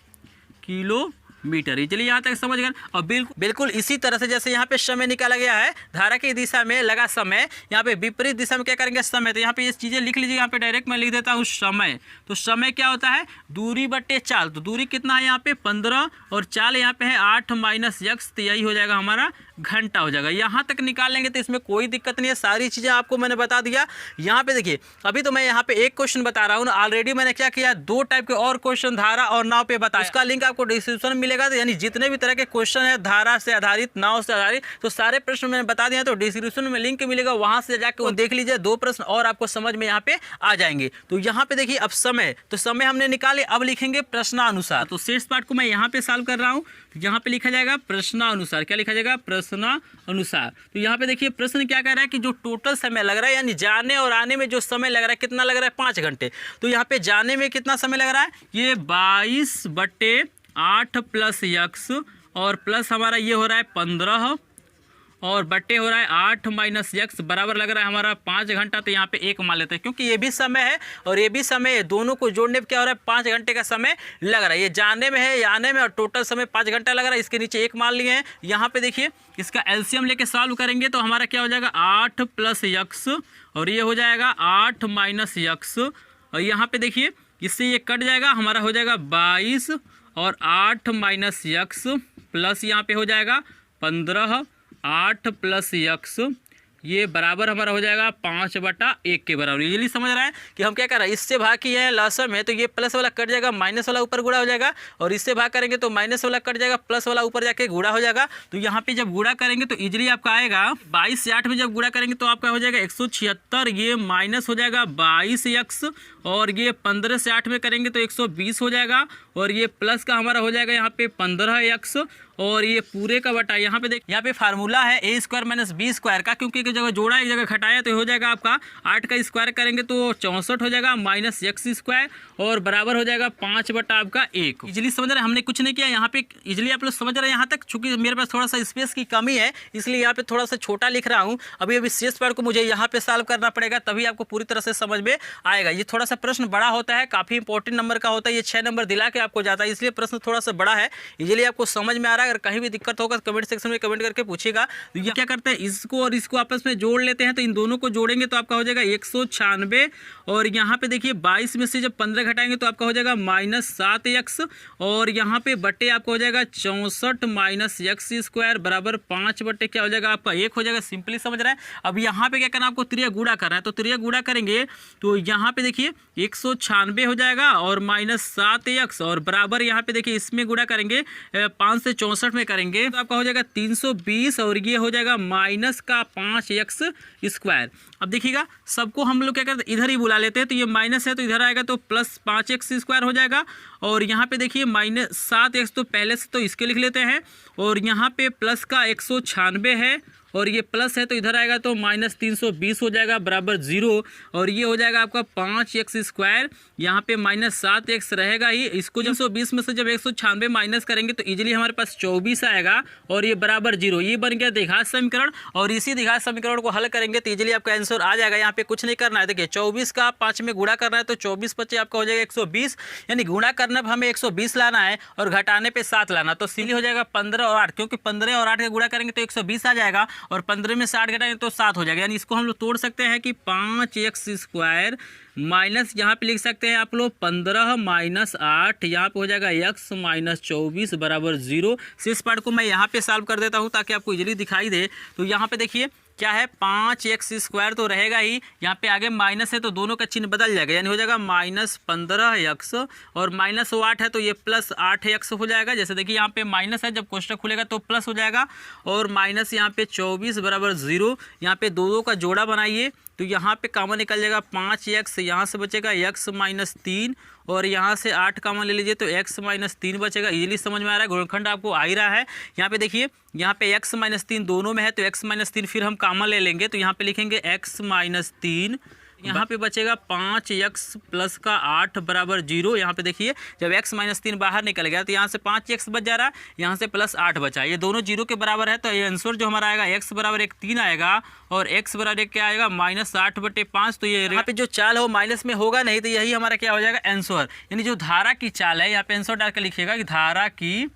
किलोमीटर। चलिए यहाँ तक समझ गए। और बिल्कुल इसी तरह से जैसे यहाँ पे समय निकाला गया है, धारा की दिशा में लगा समय, यहाँ पे विपरीत दिशा में क्या करेंगे? समय। तो यहाँ पे ये चीज़ें लिख लीजिए, यहाँ पे डायरेक्ट मैं लिख देता हूँ समय। तो समय क्या होता है? दूरी बट्टे चाल। तो दूरी कितना है यहाँ पे? 15, और चाल यहाँ पे है 8 - यक्स, तो यही हो जाएगा हमारा घंटा हो जाएगा। यहाँ तक निकाल लेंगे तो इसमें कोई दिक्कत नहीं है, सारी चीज़ें आपको मैंने बता दिया। यहाँ पे देखिए अभी तो मैं यहाँ पे एक क्वेश्चन बता रहा हूँ ना, ऑलरेडी मैंने क्या किया? 2 टाइप के और क्वेश्चन धारा और नाव पे बताया, उसका लिंक आपको डिस्क्रिप्शन में मिलेगा। तो यानी जितने भी तरह के क्वेश्चन है धारा से आधारित, नाव से आधारित, तो सारे प्रश्न मैंने बता दिए हैं। तो डिस्क्रिप्शन में लिंक मिलेगा, वहाँ से जाकर वो देख लीजिए। 2 प्रश्न और आपको समझ में यहाँ पे आ जाएंगे। तो यहाँ पे देखिए अब समय, तो समय हमने निकाले, अब लिखेंगे प्रश्नानुसार। तो शेष पार्ट को मैं यहाँ पे सॉल्व कर रहा हूँ। यहाँ पे लिखा जाएगा प्रश्नानुसार। क्या लिखा जाएगा? प्रश्नानुसार। तो यहाँ पे देखिए प्रश्न क्या कह रहा है कि जो टोटल समय लग रहा है, यानी जाने और आने में जो समय लग रहा है, कितना लग रहा है? 5 घंटे। तो यहाँ पे जाने में कितना समय लग रहा है? ये 22/8 + यक्स, और प्लस हमारा ये हो रहा है 15, और बट्टे हो रहा है 8 - यक्स, बराबर लग रहा है हमारा 5 घंटा। तो यहाँ पे 1 मान लेते हैं, क्योंकि ये भी समय है और ये भी समय है, दोनों को जोड़ने पे क्या हो रहा है? 5 घंटे का समय लग रहा है। ये जाने में है, आने में, और टोटल समय 5 घंटा लग रहा है। इसके नीचे 1 मान लिए हैं। यहाँ पे देखिए इसका एलसीएम लेके सॉल्व करेंगे तो हमारा क्या हो जाएगा? 8 + यक्स, और ये हो जाएगा 8 - यक्स, और यहाँ पे देखिए इससे ये कट जाएगा, हमारा हो जाएगा 22, और 8 - यक्स प्लस यहाँ पे हो जाएगा 15, 8 + यक्स, ये बराबर हमारा हो जाएगा 5/1 के बराबर। इजीली समझ रहा है कि हम क्या कर रहे हैं? इससे भाग किए हैं लसम है, तो ये प्लस वाला कट जाएगा, माइनस वाला ऊपर गुणा हो जाएगा, और इससे भाग करेंगे तो माइनस वाला कट जाएगा, प्लस वाला ऊपर जाके गुणा हो जाएगा। तो यहाँ पे जब गुणा करेंगे तो इजीली आपका आएगा 22 से 8 में जब गुणा करेंगे तो आपका हो जाएगा 176, ये माइनस हो जाएगा 22 यक्स, और ये 15 से 8 में करेंगे तो 120 हो जाएगा, और ये प्लस का हमारा हो जाएगा यहाँ पे 15 यक्स, और ये पूरे का बटा। यहाँ पे देख, यहाँ पे फार्मूला है a² - b² का, क्योंकि एक जगह जोड़ा एक जगह घटाया, तो हो जाएगा आपका 8 का स्क्वायर करेंगे तो 64 हो जाएगा, माइनस x², और बराबर हो जाएगा 5/1। इजीली समझ रहे हैं? हमने कुछ नहीं किया यहाँ पे, इजीली आप लोग समझ रहे हैं यहाँ तक। चूंकि मेरे पास थोड़ा सा स्पेस की कमी है, इसलिए यहाँ पे थोड़ा सा छोटा लिख रहा हूँ। अभी शेष पार्ट को मुझे यहाँ पे सॉल्व करना पड़ेगा, तभी आपको पूरी तरह से समझ में आएगा। ये थोड़ा सा सा प्रश्न बड़ा होता है, काफ़ी इंपॉर्टेंट नंबर का होता है, ये 6 नंबर दिला के आपको जाता है, इसलिए प्रश्न थोड़ा सा बड़ा है। इजीली आपको समझ में आ रहा है। अगर कहीं भी दिक्कत होगा तो कमेंट सेक्शन में कमेंट करके पूछेगा। तो ये क्या करते हैं, इसको और इसको आपस में जोड़ लेते हैं। तो इन दोनों को जोड़ेंगे तो आपका हो जाएगा 196, और यहाँ पे देखिए 22 में से जब 15 घटाएंगे तो आपका हो जाएगा -7x, और यहाँ पे बटे आपका हो जाएगा 64 माइनस एक्स स्क्वायर बराबर 5 बटे क्या हो जाएगा आपका 1 हो जाएगा। सिंपली समझ रहे हैं। अब यहाँ पे क्या करना है, आपको त्रिया गुणा करना है। तो त्रिया गुणा करेंगे तो यहाँ पे देखिए 196 हो जाएगा और -7x, और बराबर यहाँ पे देखिए इसमें गुणा करेंगे 5 से 64 में करेंगे तो आपका हो जाएगा 320, और ये हो जाएगा -5x स्क्वायर। अब देखिएगा सबको हम लोग क्या करते हैं, इधर ही बुला लेते हैं। तो ये माइनस है तो इधर आएगा तो +5x स्क्वायर हो जाएगा, और यहाँ पे देखिए -7x तो पहले से तो इसके लिख लेते हैं, और यहाँ पे प्लस का 196 है, और ये प्लस है तो इधर आएगा तो -320 हो जाएगा बराबर 0, और ये हो जाएगा आपका 5x स्क्वायर। यहाँ पे -7x रहेगा ही, इसको 320 में से जब 196 माइनस करेंगे तो इजीली हमारे पास 24 आएगा, और ये बराबर 0। ये बन गया द्विघात समीकरण, और इसी द्विघात समीकरण को हल करेंगे तो इजीली आपका आंसर आ जाएगा। यहाँ पे कुछ नहीं करना है। देखिए 24 का 5 में गुणा करना है तो 24 बचे आपका हो जाएगा 120, यानी गुणा करने पर हमें 120 लाना है और घटाने पे 7 लाना। तो सीली हो जाएगा 15 और 8, क्योंकि 15 और 8 का गुणा करेंगे तो 120 आ जाएगा, और 15 में 60 घटाएंगे तो 7 हो जाएगा। यानी इसको हम लोग तोड़ सकते हैं कि 5x स्क्वायर माइनस यहाँ पे लिख सकते हैं आप लोग 15 माइनस 8, यहाँ पे हो जाएगा x माइनस 24 बराबर 0। शेष पार्ट को मैं यहाँ पे सॉल्व कर देता हूँ ताकि आपको इजीली दिखाई दे। तो यहाँ पे देखिए क्या है, 5x स्क्वायर तो रहेगा ही, यहाँ पे आगे माइनस है तो दोनों का चिन्ह बदल जाएगा, यानी हो जाएगा -15x, और -8 है तो ये +8x हो जाएगा। जैसे देखिए यहाँ पे माइनस है, जब कोष्टक खुलेगा तो प्लस हो जाएगा, और माइनस यहाँ पे 24 बराबर 0। यहाँ पे दो का जोड़ा बनाइए तो यहाँ पे कॉमन निकल जाएगा 5x, यहाँ से बचेगा x माइनस 3, और यहाँ से 8 कॉमन ले लीजिए तो x माइनस 3 बचेगा। इजीली समझ में आ रहा है, गुणनखंड आपको आ ही रहा है। यहाँ पे देखिए यहाँ पे x माइनस 3 दोनों में है तो x माइनस 3 फिर हम कॉमन ले लेंगे तो यहाँ पे लिखेंगे x माइनस 3, यहाँ पे बचेगा 5x प्लस का 8 बराबर 0। यहाँ पे देखिए जब x माइनस 3 बाहर निकल गया तो यहाँ से 5x बच जा रहा है, यहाँ से +8 बचा, ये दोनों 0 के बराबर है। तो ये आंसर जो हमारा आएगा x बराबर 3 आएगा, और x बराबर क्या आएगा -8/5। तो ये यहाँ पे जो चाल है वो माइनस में होगा नहीं, तो यही हमारा क्या हो जाएगा आंसर। यानी जो धारा की चाल है, यहाँ पे आंसर डाल कर लिखिएगा कि धारा की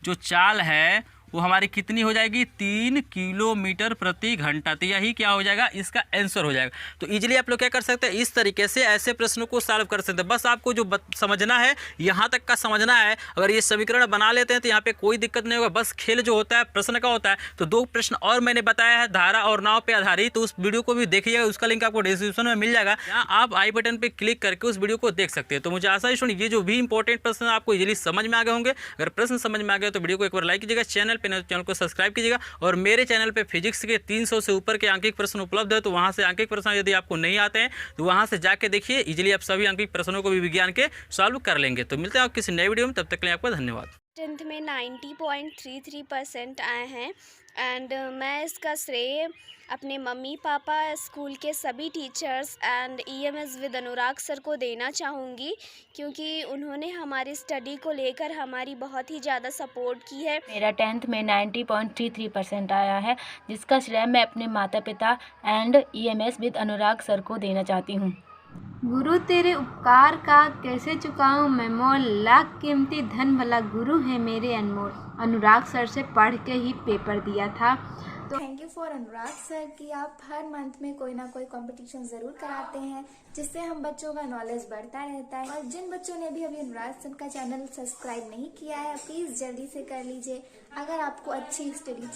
जो चाल है वो हमारी कितनी हो जाएगी, 3 किलोमीटर प्रति घंटा। तो यही क्या हो जाएगा, इसका आंसर हो जाएगा। तो इजीली आप लोग क्या कर सकते हैं, इस तरीके से ऐसे प्रश्नों को सॉल्व कर सकते हैं। बस आपको जो समझना है यहाँ तक का समझना है। अगर ये समीकरण बना लेते हैं तो यहाँ पे कोई दिक्कत नहीं होगा। बस खेल जो होता है प्रश्न का होता है। तो 2 प्रश्न और मैंने बताया है धारा और नाव पे आधारित, तो उस वीडियो को भी देखिएगा, उसका लिंक आपको डिस्क्रिप्शन में मिल जाएगा। यहाँ आप आई बटन पर क्लिक करके उस वीडियो को देख सकते हैं। तो मुझे आशा है सुनिए ये जो भी इंपॉर्टेंट प्रश्न आपको इजीली समझ में आ गए होंगे। अगर प्रश्न समझ में आ गए तो वीडियो को एक बार लाइक कीजिएगा, चैनल को सब्सक्राइब कीजिएगा, और मेरे चैनल पे फिजिक्स के 300 से ऊपर के अंकित प्रश्न उपलब्ध है। तो वहां से अंकित प्रश्न यदि आपको नहीं आते हैं तो वहां से जाके देखिए, इजीली आप सभी अंकित प्रश्नों को भी विज्ञान के सॉल्व कर लेंगे। तो मिलते हैं आप किसी नए वीडियो में, तब तक के लिए आपका धन्यवाद। 10th में 90.33% आए हैं, एंड मैं इसका श्रेय अपने मम्मी पापा, स्कूल के सभी teachers and EMS with Anurag sir को देना चाहूँगी, क्योंकि उन्होंने हमारी स्टडी को लेकर हमारी बहुत ही ज़्यादा सपोर्ट की है। मेरा 10th में 90.33% आया है, जिसका श्रेय मैं अपने माता पिता and EMS with Anurag sir को देना चाहती हूँ। गुरु तेरे उपकार का कैसे चुकाऊं मैं मोल, लाख कीमती धन भला गुरु है मेरे अनमोल। अनुराग सर से पढ़ के ही पेपर दिया था। तो thank you for Anurag sir कि आप हर मंथ में कोई ना कोई कंपटीशन ज़रूर कराते हैं, जिससे हम बच्चों का नॉलेज बढ़ता रहता है। और जिन बच्चों ने अभी अनुराग सर का चैनल सब्सक्राइब नहीं किया है, प्लीज़ जल्दी से कर लीजिए। अगर आपको अच्छी स्टडी